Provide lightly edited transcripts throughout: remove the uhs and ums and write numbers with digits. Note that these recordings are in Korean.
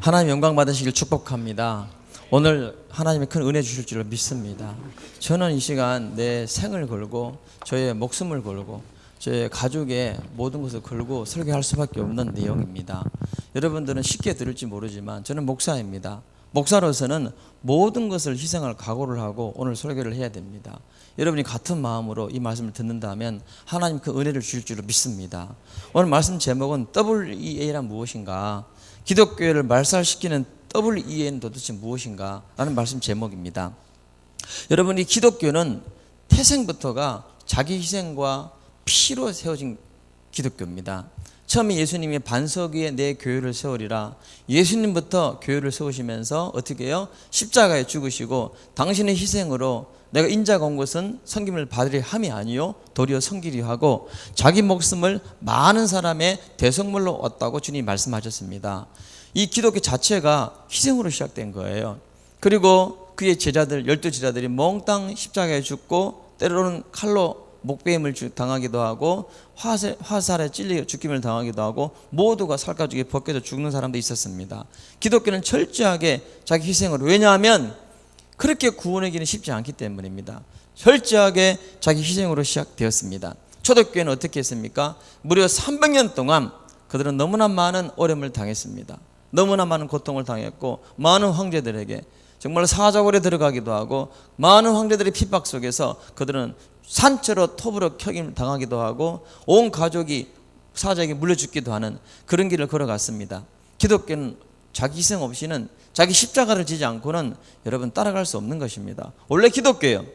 하나님 영광 받으시길 축복합니다. 오늘 하나님의 큰 은혜 주실 줄로 믿습니다. 저는 이 시간 내 생을 걸고 저의 목숨을 걸고 저의 가족의 모든 것을 걸고 설교할 수밖에 없는 내용입니다. 여러분들은 쉽게 들을지 모르지만 저는 목사입니다. 목사로서는 모든 것을 희생할 각오를 하고 오늘 설교를 해야 됩니다. 여러분이 같은 마음으로 이 말씀을 듣는다면 하나님 그 은혜를 주실 줄로 믿습니다. 오늘 말씀 제목은 WEA란 무엇인가, 기독교회를 말살시키는 WEA는 도대체 무엇인가 라는 말씀 제목입니다. 여러분이 기독교는 태생부터가 자기 희생과 피로 세워진 기독교입니다. 처음에 예수님이 반석 위에 내 교회를 세우리라, 예수님부터 교회를 세우시면서 어떻게 해요? 십자가에 죽으시고 당신의 희생으로 내가 인자가 온 것은 섬김을 받으리 함이 아니요 도리어 섬기려 하고 자기 목숨을 많은 사람의 대속물로 얻다고 주님이 말씀하셨습니다. 이 기독교 자체가 희생으로 시작된 거예요. 그리고 그의 제자들, 12제자들이 몽땅 십자가에 죽고 때로는 칼로 목베임을 당하기도 하고 화살에 찔려 죽임을 당하기도 하고 모두가 살가죽에 벗겨져 죽는 사람도 있었습니다. 기독교는 철저하게 자기 희생으로, 왜냐하면 그렇게 구원하기는 쉽지 않기 때문입니다. 철저하게 자기 희생으로 시작되었습니다. 초대교회는 어떻게 했습니까? 무려 300년 동안 그들은 너무나 많은 어려움을 당했습니다. 너무나 많은 고통을 당했고 많은 황제들에게 정말 사자굴에 들어가기도 하고 많은 황제들의 핍박 속에서 그들은 산채로 톱으로 켜김을 당하기도 하고 온 가족이 사자에게 물려 죽기도 하는 그런 길을 걸어갔습니다. 기독교는 자기 희생 없이는, 자기 십자가를 지지 않고는 여러분 따라갈 수 없는 것입니다. 원래 기독교예요.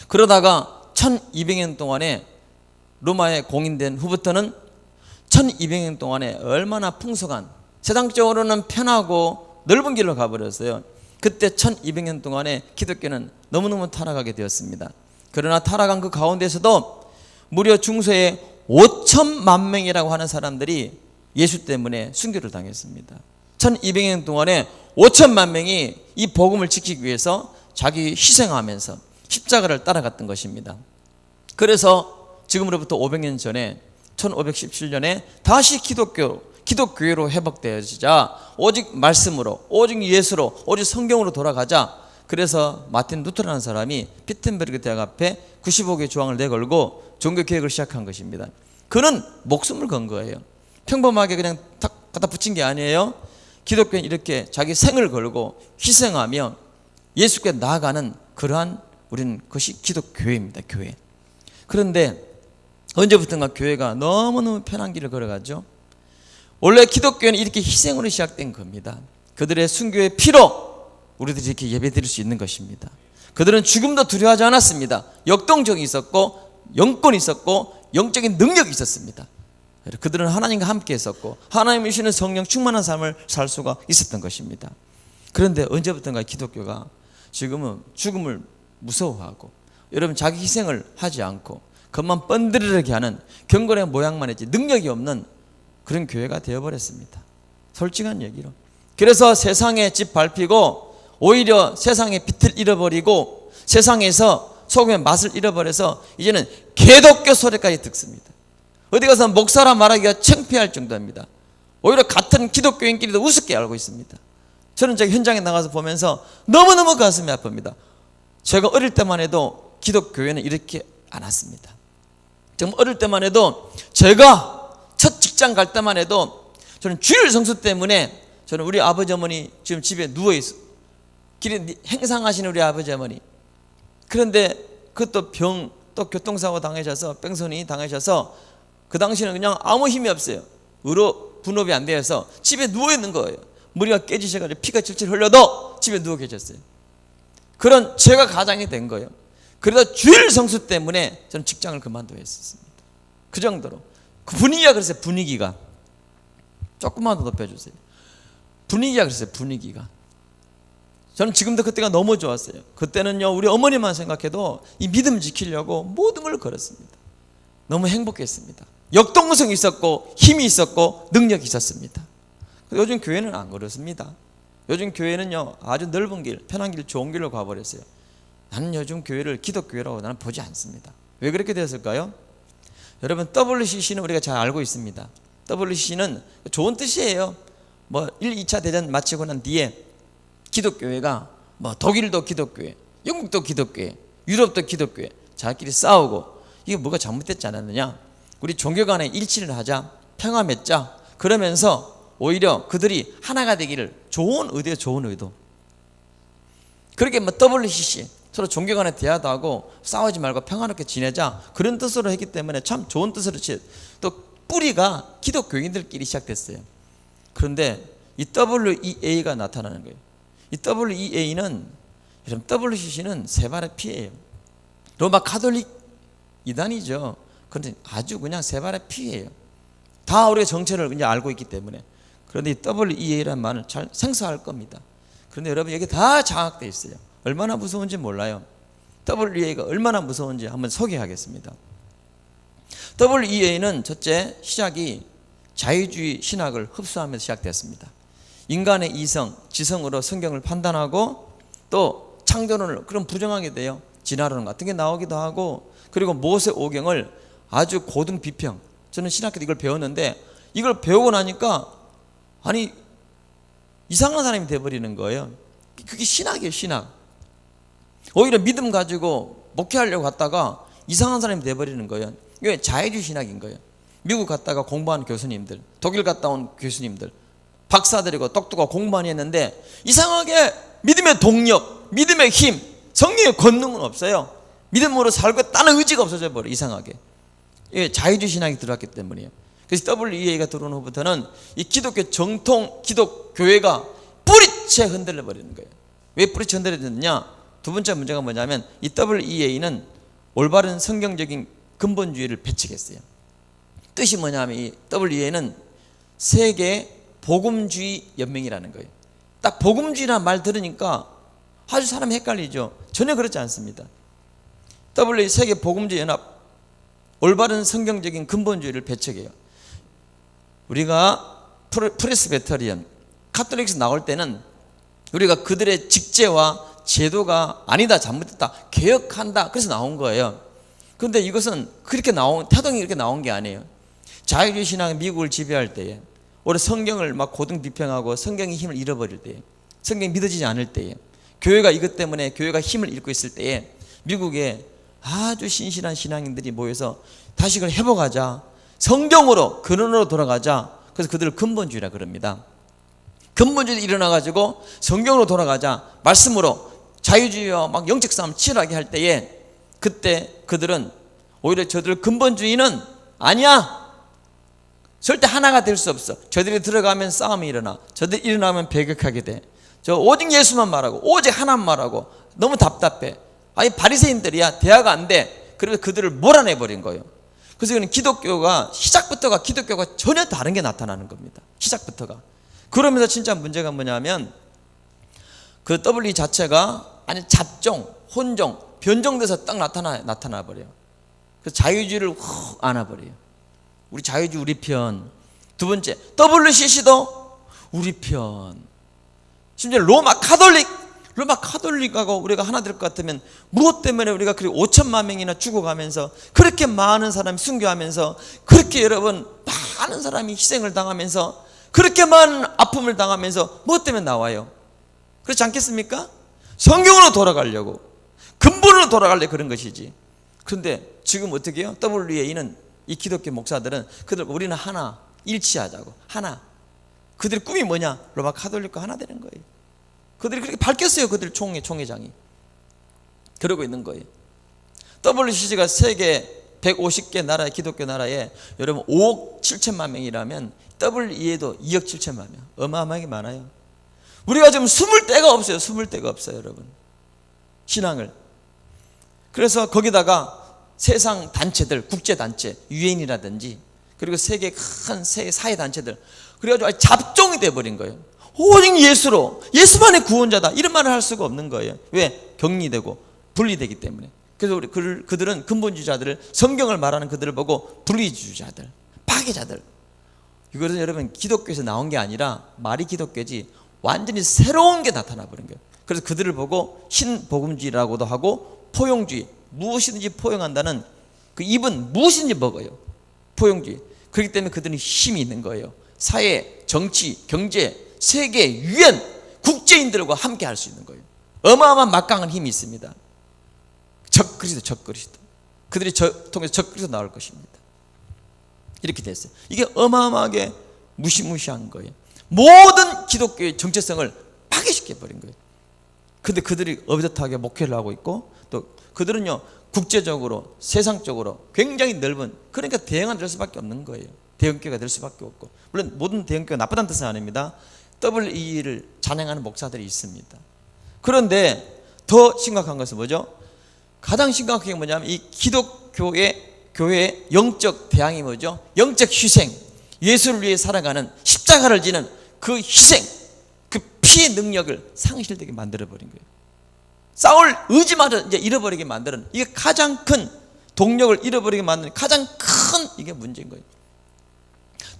그러다가 1200년 동안에 로마에 공인된 후부터는 1200년 동안에 얼마나 풍성한, 세상적으로는 편하고 넓은 길로 가버렸어요. 그때 1200년 동안에 기독교는 너무너무 타락하게 되었습니다. 그러나 타락한 그 가운데서도 무려 중세에 5천만 명이라고 하는 사람들이 예수 때문에 순교를 당했습니다. 1200년 동안에 5천만 명이 이 복음을 지키기 위해서 자기 희생하면서 십자가를 따라갔던 것입니다. 그래서 지금으로부터 500년 전에 1517년에 다시 기독교회로 회복되어지자 오직 말씀으로, 오직 예수로, 오직 성경으로 돌아가자. 그래서 마틴 루터라는 사람이 피텐베르그 대학 앞에 95개의 조항을 내걸고 종교개혁을 시작한 것입니다. 그는 목숨을 건 거예요. 평범하게 그냥 탁 갖다 붙인 게 아니에요. 기독교는 이렇게 자기 생을 걸고 희생하며 예수께 나아가는 그러한, 우리는 그것이 기독교회입니다. 교회. 그런데 언제부턴가 교회가 너무너무 편한 길을 걸어가죠. 원래 기독교는 이렇게 희생으로 시작된 겁니다. 그들의 순교의 피로 우리들이 이렇게 예배드릴 수 있는 것입니다. 그들은 죽음도 두려워하지 않았습니다. 역동적이 있었고 영권이 있었고 영적인 능력이 있었습니다. 그들은 하나님과 함께 했었고 하나님이 주시는 성령 충만한 삶을 살 수가 있었던 것입니다. 그런데 언제부턴가 기독교가 지금은 죽음을 무서워하고 여러분 자기 희생을 하지 않고 겉만 번드르르게 하는 경건의 모양만 했지 능력이 없는 그런 교회가 되어버렸습니다. 솔직한 얘기로. 그래서 세상에 집 밟히고 오히려 세상의 빛을 잃어버리고 세상에서 소금의 맛을 잃어버려서 이제는 개독교 소리까지 듣습니다. 어디 가서 목사라 말하기가 창피할 정도입니다. 오히려 같은 기독교인끼리도 우습게 알고 있습니다. 저는 제가 현장에 나가서 보면서 너무너무 가슴이 아픕니다. 제가 어릴 때만 해도 기독교회는 이렇게 안 왔습니다. 정말 어릴 때만 해도 제가 첫 직장 갈 때만 해도 저는 주일 성수 때문에 저는 우리 아버지 어머니 지금 집에 누워있어요. 길에 행상하시는 우리 아버지 어머니. 그런데 그것도 또 교통사고 당하셔서 뺑소니 당하셔서 그 당시에는 그냥 아무 힘이 없어요. 의료 분업이 안 되어서 집에 누워있는 거예요. 머리가 깨지셔가지고 피가 질질 흘려도 집에 누워 계셨어요. 그런 제가 가장이 된 거예요. 그러다 주일 성수 때문에 저는 직장을 그만둬야 했었습니다. 그 정도로. 그 분위기가 그랬어요. 분위기가. 조금만 더 높여주세요. 분위기가 그랬어요. 분위기가. 저는 지금도 그때가 너무 좋았어요. 그때는요 우리 어머니만 생각해도 이 믿음 지키려고 모든 걸 걸었습니다. 너무 행복했습니다. 역동성이 있었고 힘이 있었고 능력이 있었습니다. 요즘 교회는 안 그렇습니다. 요즘 교회는요 아주 넓은 길, 편한 길, 좋은 길로 가버렸어요. 나는 요즘 교회를 기독교회라고 나는 보지 않습니다. 왜 그렇게 되었을까요? 여러분 WCC는 우리가 잘 알고 있습니다. WCC는 좋은 뜻이에요. 뭐 1, 2차 대전 마치고 난 뒤에 기독교회가 뭐 독일도 기독교회, 영국도 기독교회, 유럽도 기독교회 자기끼리 싸우고 이게 뭐가 잘못됐지 않았느냐? 우리 종교 간에 일치를 하자, 평화 맺자. 그러면서 오히려 그들이 하나가 되기를, 좋은 의도에 좋은 의도. 그렇게 뭐 WCC 서로 종교 간에 대화도 하고 싸우지 말고 평화롭게 지내자, 그런 뜻으로 했기 때문에 참 좋은 뜻으로 또 뿌리가 기독교인들끼리 시작됐어요. 그런데 이 WEA가 나타나는 거예요. 이 WEA는, WCC는 세 발의 피예요. 로마 가톨릭 이단이죠. 그런데 아주 그냥 세 발의 피예요. 다 우리가 정체를 이제 알고 있기 때문에. 그런데 이 WEA라는 말을 잘 생소할 겁니다. 그런데 여러분 여기 다 장악되어 있어요. 얼마나 무서운지 몰라요. WEA가 얼마나 무서운지 한번 소개하겠습니다. WEA는 첫째 시작이 자유주의 신학을 흡수하면서 시작됐습니다. 인간의 이성, 지성으로 성경을 판단하고 또 창조론을 그럼 부정하게 돼요. 진화론 같은 게 나오기도 하고, 그리고 모세 오경을 아주 고등 비평. 저는 신학교 때 이걸 배웠는데 이걸 배우고 나니까 아니 이상한 사람이 돼버리는 거예요. 그게 신학이에요, 신학. 오히려 믿음 가지고 목회하려고 갔다가 이상한 사람이 돼버리는 거예요. 이게 자유주의 신학인 거예요. 미국 갔다가 공부하는 교수님들, 독일 갔다 온 교수님들, 박사들이고 똑똑하고 공부 많이 했는데 이상하게 믿음의 동력, 믿음의 힘, 성령의 권능은 없어요. 믿음으로 살고 다른 의지가 없어져 버려, 이상하게. 이게 자유주의 신학이 들어왔기 때문이에요. 그래서 WEA가 들어온 후부터는 이 기독교 정통 기독교회가 뿌리채 흔들려 버리는 거예요. 왜 뿌리채 흔들렸느냐? 두 번째 문제가 뭐냐면 이 WEA는 올바른 성경적인 근본주의를 배척했어요. 뜻이 뭐냐면 이 WEA는 세계 복음주의 연맹이라는 거예요. 딱 복음주의라는 말 들으니까 아주 사람이 헷갈리죠. 전혀 그렇지 않습니다. WEA 세계 복음주의 연합, 올바른 성경적인 근본주의를 배척해요. 우리가 프레스베터리언, 카톨릭에서 나올 때는 우리가 그들의 직제와 제도가 아니다, 잘못됐다, 개혁한다, 그래서 나온 거예요. 그런데 이것은 그렇게 태동이 이렇게 나온 게 아니에요. 자유주의 신앙이 미국을 지배할 때에, 오히려 성경을 막 고등 비평하고 성경의 힘을 잃어버릴 때에, 성경이 믿어지지 않을 때에, 교회가 이것 때문에 교회가 힘을 잃고 있을 때에 미국에 아주 신실한 신앙인들이 모여서 다시 그걸 회복하자, 성경으로 근원으로 돌아가자. 그래서 그들을 근본주의라 그럽니다. 근본주의 일어나가지고 성경으로 돌아가자, 말씀으로 자유주의와 막 영적 싸움 치열하게 할 때에, 그때 그들은 오히려 저들 근본주의는 아니야, 절대 하나가 될 수 없어. 저들이 들어가면 싸움이 일어나, 저들이 일어나면 배격하게 돼. 저 오직 예수만 말하고 오직 하나만 말하고 너무 답답해. 아니 바리새인들이야, 대화가 안 돼. 그래서 그들을 몰아내버린 거예요. 그래서 이거는 시작부터가 기독교가 전혀 다른 게 나타나는 겁니다. 시작부터가. 그러면서 진짜 문제가 뭐냐면 그 W 자체가 아니 잡종, 혼종, 변종돼서 딱 나타나 버려요. 그래서 자유주의를 훅 안아버려요. 우리 자유주의 우리 편. 두 번째, WCC도 우리 편. 심지어 로마 카톨릭하고 우리가 하나 될 것 같으면 무엇 때문에 우리가 그렇게 5천만 명이나 죽어가면서, 그렇게 많은 사람이 순교하면서, 그렇게 여러분 많은 사람이 희생을 당하면서, 그렇게 많은 아픔을 당하면서 무엇 때문에 나와요? 그렇지 않겠습니까? 성경으로 돌아가려고, 근본으로 돌아가려고 그런 것이지. 그런데 지금 어떻게 해요? WEA는, 이 기독교 목사들은 우리는 하나, 일치하자고, 하나. 그들의 꿈이 뭐냐? 로마 카톨릭과 하나 되는 거예요. 그들이 그렇게 밝혔어요. 그들 총회장이 그러고 있는 거예요. WCC가 세계 150개 나라의 기독교 나라에 여러분 5억 7천만 명이라면 WEA도 2억 7천만 명, 어마어마하게 많아요. 우리가 지금 숨을 데가 없어요. 여러분, 신앙을. 그래서 거기다가 세상 단체들, 국제단체, 유엔이라든지, 그리고 세계 큰 사회단체들, 그래가지고 잡종이 돼버린 거예요. 오직 예수만의 구원자다, 이런 말을 할 수가 없는 거예요. 왜? 격리되고 분리되기 때문에. 그래서 그들은 근본주의자들을, 성경을 말하는 그들을 보고 분리주의자들, 파괴자들. 이것은 여러분 기독교에서 나온 게 아니라 말이 기독교지, 완전히 새로운 게 나타나 버린 거예요. 그래서 그들을 보고 신복음주의라고도 하고, 포용주의, 무엇이든지 포용한다는, 그 입은 무엇이든지 먹어요. 포용주의. 그렇기 때문에 그들은 힘이 있는 거예요. 사회, 정치, 경제, 세계, 유엔, 국제인들과 함께 할 수 있는 거예요. 어마어마한 막강한 힘이 있습니다. 적그리스도. 그들이 통해서 적그리스도 나올 것입니다. 이렇게 됐어요. 이게 어마어마하게 무시무시한 거예요. 모든 기독교의 정체성을 파괴시켜버린 거예요. 근데 그들이 어긋하게 목회를 하고 있고, 또 그들은요 국제적으로 세상적으로 굉장히 넓은, 그러니까 대형은 될 수밖에 없는 거예요. 대형교회가 될 수밖에 없고, 물론 모든 대형교회가 나쁘다는 뜻은 아닙니다. WE를 찬양하는 목사들이 있습니다. 그런데 더 심각한 것은 뭐죠? 가장 심각한 게 뭐냐면 이 교회의 영적 대항이 뭐죠? 영적 희생, 예수를 위해 살아가는, 십자가를 지는 그 희생, 그 피의 능력을 상실되게 만들어버린 거예요. 싸울 의지마저 이제 잃어버리게 만드는, 이게 가장 큰 동력을 잃어버리게 만드는 가장 큰 이게 문제인 거예요.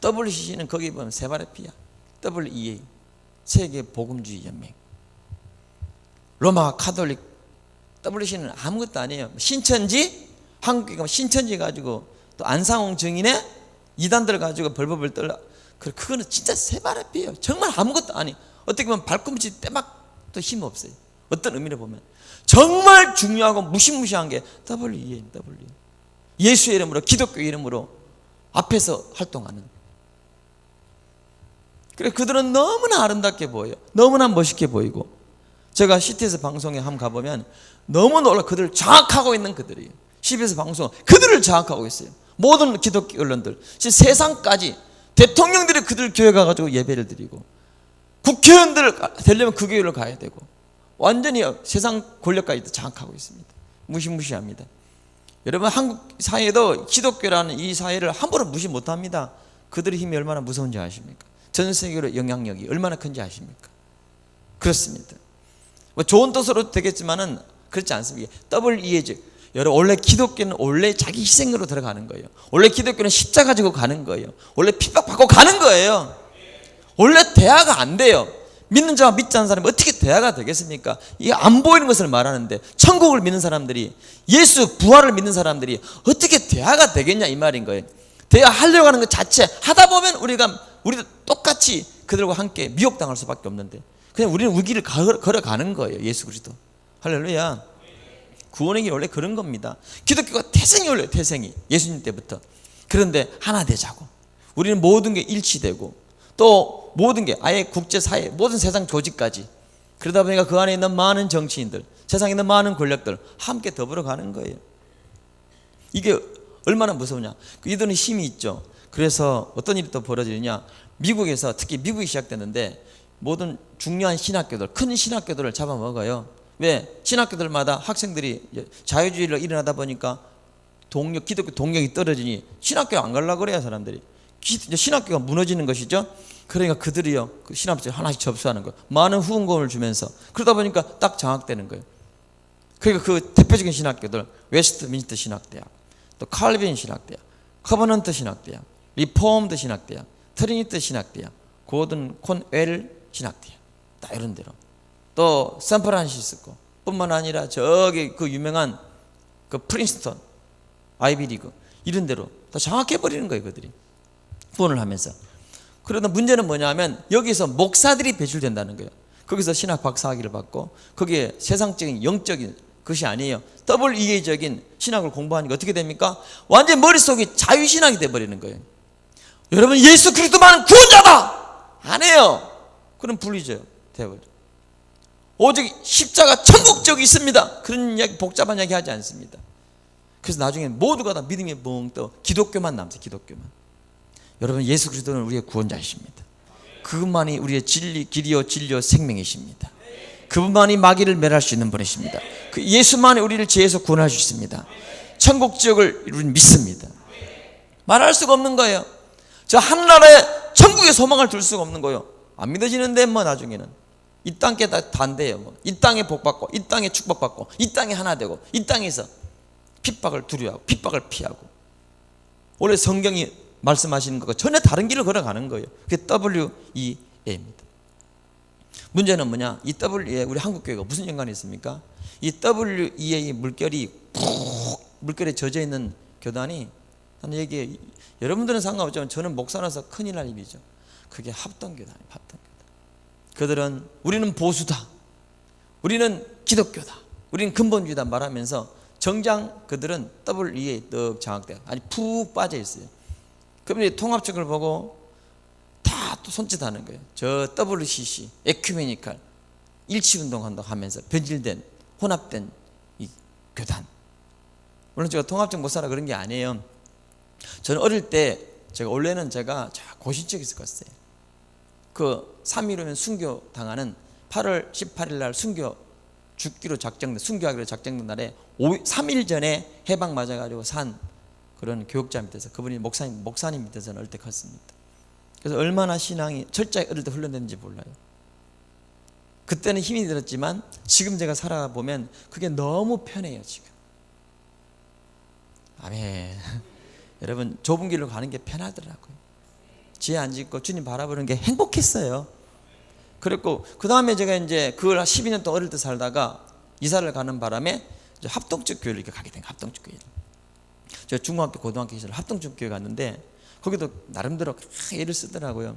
WCC는 거기 보면 세발의 피야. WEA, 세계 복음주의 연맹. 로마 카톨릭. WCC는 아무것도 아니에요. 신천지, 한국에 가면 신천지 가지고 또 안상홍 증인의 이단들 가지고 벌벌벌 떨라. 그거는 진짜 세발의 피예요. 정말 아무것도 아니. 어떻게 보면 발꿈치 떼막도 힘 없어요. 어떤 의미로 보면 정말 중요하고 무시무시한 게 WEA. 예수의 이름으로, 기독교 이름으로 앞에서 활동하는. 그래, 그들은 너무나 아름답게 보여요. 너무나 멋있게 보이고, 제가 CT에서 방송에 한번 가보면 너무 놀라. 그들을 장악하고 있는 그들이에요. CBS 방송 그들을 장악하고 있어요. 모든 기독교 언론들, 세상까지 대통령들이 그들 교회 가가지고 예배를 드리고, 국회의원들 되려면 그 교회로 가야 되고, 완전히 세상 권력까지도 장악하고 있습니다. 무시무시합니다. 여러분, 한국 사회도 기독교라는 이 사회를 함부로 무시 못합니다. 그들의 힘이 얼마나 무서운지 아십니까? 전 세계로 영향력이 얼마나 큰지 아십니까? 그렇습니다. 뭐 좋은 뜻으로 되겠지만은 그렇지 않습니다. WEA죠. 여러분, 원래 기독교는 원래 자기 희생으로 들어가는 거예요. 원래 기독교는 십자가 지고 가는 거예요. 원래 핍박받고 가는 거예요. 원래 대화가 안 돼요. 믿는 자와 믿지 않는 사람이 어떻게 대화가 되겠습니까? 이게 안 보이는 것을 말하는데, 천국을 믿는 사람들이, 예수 부활을 믿는 사람들이 어떻게 대화가 되겠냐 이 말인 거예요. 대화하려고 하는 것 자체 하다 보면 우리도 똑같이 그들과 함께 미혹당할 수밖에 없는데, 그냥 우리는 우기를 걸어가는 거예요. 예수 그리스도. 할렐루야. 구원의 길 원래 그런 겁니다. 기독교가 태생이 원래 태생이 예수님 때부터. 그런데 하나 되자고, 우리는 모든 게 일치되고, 또 모든 게 아예 국제사회, 모든 세상 조직까지, 그러다 보니까 그 안에 있는 많은 정치인들, 세상에 있는 많은 권력들 함께 더불어 가는 거예요. 이게 얼마나 무서우냐. 이들은 힘이 있죠. 그래서 어떤 일이 또 벌어지느냐, 미국에서, 특히 미국이 시작됐는데 모든 중요한 신학교들, 큰 신학교들을 잡아먹어요. 왜? 신학교들마다 학생들이 자유주의를 일어나다 보니까 기독교 동력이 떨어지니 신학교 안 가려고 그래요, 사람들이. 신학교가 무너지는 것이죠. 그러니까 그들이요, 그 신학교 하나씩 접수하는 거예요. 많은 후원금을 주면서. 그러다 보니까 딱 장악되는 거예요. 그러니까 그 대표적인 신학교들, 웨스트민스터 신학대학, 또 칼빈 신학대학, 커버넌트 신학대학, 리폼드 신학대학, 트리니티 신학대학, 고든 콘웰 신학대학, 다 이런 데로. 또 샌프란시스코 뿐만 아니라 저기 그 유명한 그 프린스턴, 아이비리그, 이런 데로 다 장악해버리는 거예요, 그들이. 후원을 하면서. 그러다 문제는 뭐냐면 여기서 목사들이 배출된다는 거예요. 거기서 신학 박사학위를 받고, 거기에 세상적인 영적인 것이 아니에요. WEA적인 신학을 공부하니까 어떻게 됩니까? 완전 머릿속이 자유신학이 돼버리는 거예요. 여러분, 예수 그리스도만은 구원자다! 안 해요. 그럼 분리져요. 돼버려. 오직 십자가 천국적이 있습니다. 그런 이야기, 복잡한 이야기 하지 않습니다. 그래서 나중에 모두가 다 믿음이 멍 떠 기독교만 남죠. 기독교만. 여러분, 예수 그리스도는 우리의 구원자이십니다. 그분만이 우리의 진리, 길이요 진리요 생명이십니다. 그분만이 마귀를 멸할 수 있는 분이십니다. 그 예수만이 우리를 죄에서 구원할 수 있습니다. 천국 지역을 우리는 믿습니다. 말할 수가 없는 거예요. 저 하늘나라에 천국의 소망을 둘 수가 없는 거예요. 안 믿어지는데 뭐 나중에는 이 땅에 다 단대예요. 뭐. 이 땅에 복받고, 이 땅에 축복받고, 이 땅에 하나 되고, 이 땅에서 핍박을 두려워하고, 핍박을 피하고. 원래 성경이 말씀하시는 것과 전혀 다른 길을 걸어가는 거예요. 그게 WEA입니다. 문제는 뭐냐? 이 WEA, 우리 한국교회가 무슨 연관이 있습니까? 이 WEA 물결이 물결에 젖어 있는 교단이, 여러분들은 상관없지만 저는 목사라서 큰일 날 일이죠. 그게 합동교단이에요. 합동교단. 그들은 우리는 보수다, 우리는 기독교다, 우리는 근본주의다 말하면서 정작 그들은 WEA에 떡 장악돼요. 아주 푹 빠져 있어요. 그러면 통합적을 보고 다 또 손짓하는 거예요. 저 WCC, 에큐메니칼, 일치운동한다고 하면서 변질된, 혼합된 이 교단. 물론 제가 통합적 못 살아 그런 게 아니에요. 저는 어릴 때 원래는 제가 고신청에서 갔어요. 그 3.15면 순교 당하는 8월 18일 날 순교하기로 작정된 날에 3일 전에 해방 맞아가지고 산 그런 교육자 밑에서, 그분이 목사님 밑에서 어릴 때 컸습니다. 그래서 얼마나 신앙이 철저히 어릴 때 훈련됐는지 몰라요. 그때는 힘이 들었지만 지금 제가 살아보면 그게 너무 편해요. 지금. 아멘. 여러분, 좁은 길로 가는 게 편하더라고요. 지혜 안 짓고 주님 바라보는 게 행복했어요. 그랬고 그 다음에 제가 이제 그걸 12년 동안 어릴 때 살다가 이사를 가는 바람에 합동적 교회를 이렇게 가게 된 거예요. 합동적 교회. 제가 중학교, 고등학교 시절 합동적 교회 갔는데 거기도 나름대로 애를 쓰더라고요.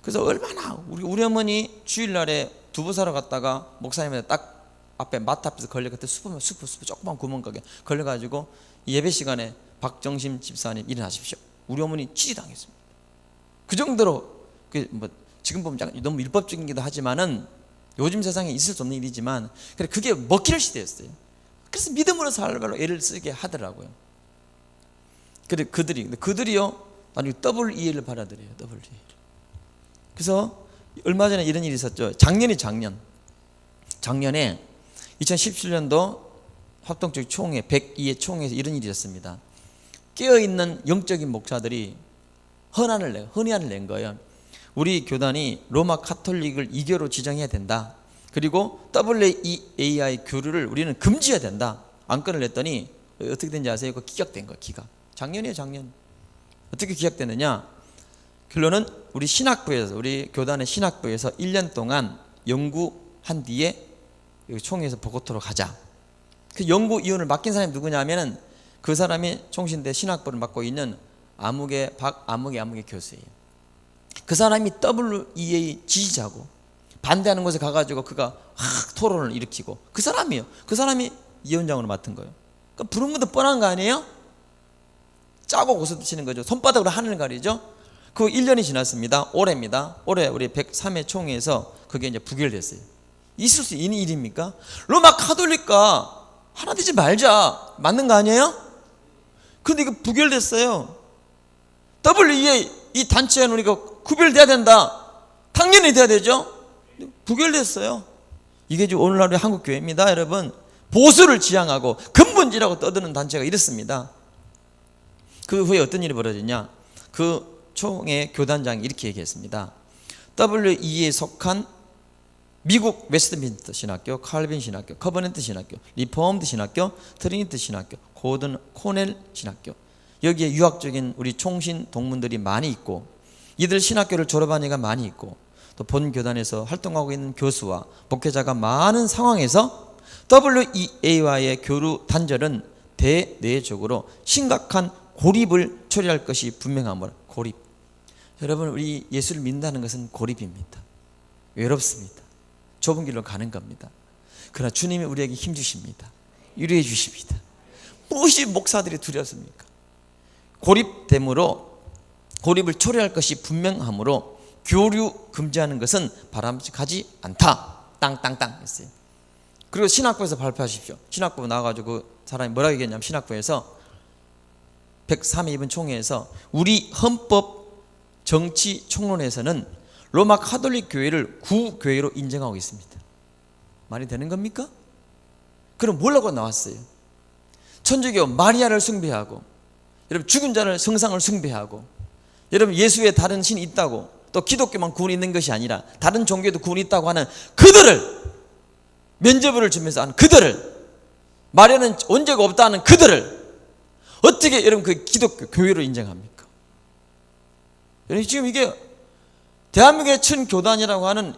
그래서 얼마나 우리 어머니 주일날에 두부 사러 갔다가 목사님한테 딱 앞에 마트 앞에서 걸려, 그때 수프 조그만 구멍가게 걸려가지고 예배 시간에 박정심 집사님 일어나십시오. 우리 어머니 치리당했습니다. 그 정도로 지금 보면 너무 율법적이기도 하지만은 요즘 세상에 있을 수 없는 일이지만 그게 먹힐 시대였어요. 그래서 믿음으로 살발로 애를 쓰게 하더라고요. 그들이요 아니 WEA를 받아들여요. WEA. 그래서 얼마 전에 이런 일이 있었죠. 작년에 2017년도 합동적 총회 102회 총회에서 이런 일이 있었습니다. 깨어있는 영적인 목사들이 헌의안을 낸 거예요. 우리 교단이 로마 카톨릭을 이교로 지정해야 된다. 그리고 WEAI 교류를 우리는 금지해야 된다. 안건을 냈더니 어떻게 된지 아세요? 그거 기각된 거예요. 기각. 작년이에요. 작년. 어떻게 기각됐느냐? 결론은 우리 교단의 신학부에서 1년 동안 연구한 뒤에 총회에서 보고토록 하자. 그 연구위원을 맡긴 사람이 누구냐면은 그 사람이 총신대 신학부를 맡고 있는 아무개 교수예요. 그 사람이 WEA 지지자고 반대하는 곳에 가가지고 그가 토론을 일으키고 그 사람이 위원장으로 맡은 거예요. 그러니까 부른 것도 뻔한 거 아니에요? 짜고 고소 치는 거죠. 손바닥으로 하늘을 가리죠. 그 1년이 지났습니다. 올해입니다. 올해 우리 103회 총회에서 그게 이제 부결됐어요. 있을 수 있는 일입니까? 로마 카톨릭과 하나 되지 말자. 맞는 거 아니에요? 근데 이거 부결됐어요. WEA 이 단체는 우리가 구별돼야 된다. 당연히 돼야 되죠. 부결됐어요. 이게 지금 오늘날의 한국 교회입니다. 여러분, 보수를 지향하고 근본지라고 떠드는 단체가 이렇습니다. 그 후에 어떤 일이 벌어졌냐? 그 총회 교단장이 이렇게 얘기했습니다. WEA에 속한 미국 웨스트민스터 신학교, 칼빈 신학교, 커버넌트 신학교, 리폼드 신학교, 트리니티 신학교, 코넬 신학교, 여기에 유학적인 우리 총신 동문들이 많이 있고 이들 신학교를 졸업한 이가 많이 있고 또 본 교단에서 활동하고 있는 교수와 목회자가 많은 상황에서 WEA와의 교류 단절은 대내적으로 심각한 고립을 초래할 것이 분명하므로. 고립. 여러분, 우리 예수를 믿는다는 것은 고립입니다. 외롭습니다. 좁은 길로 가는 겁니다. 그러나 주님이 우리에게 힘 주십니다. 위로해 주십니다. 무엇이 목사들이 두렵습니까? 고립을 초래할 것이 분명하므로 교류 금지하는 것은 바람직하지 않다. 땅땅땅 했어요. 그리고 신학부에서 발표하십시오. 신학부 나와가지고 그 사람이 뭐라고 얘기했냐면 신학부에서 103회 총회에서 우리 헌법 정치 총론에서는 로마 카톨릭 교회를 구교회로 인정하고 있습니다. 말이 되는 겁니까? 그럼 뭐라고 나왔어요? 천주교 마리아를 숭배하고 여러분 죽은 자를 성상을 숭배하고 여러분 예수의 다른 신이 있다고 또 기독교만 구원이 있는 것이 아니라 다른 종교에도 구원이 있다고 하는 그들을 면죄부를 주면서 하는 그들을 마리아는 원죄가 없다는 그들을 어떻게 여러분 그 기독교 교회로 인정합니까? 여러분 지금 이게 대한민국의 천 교단이라고 하는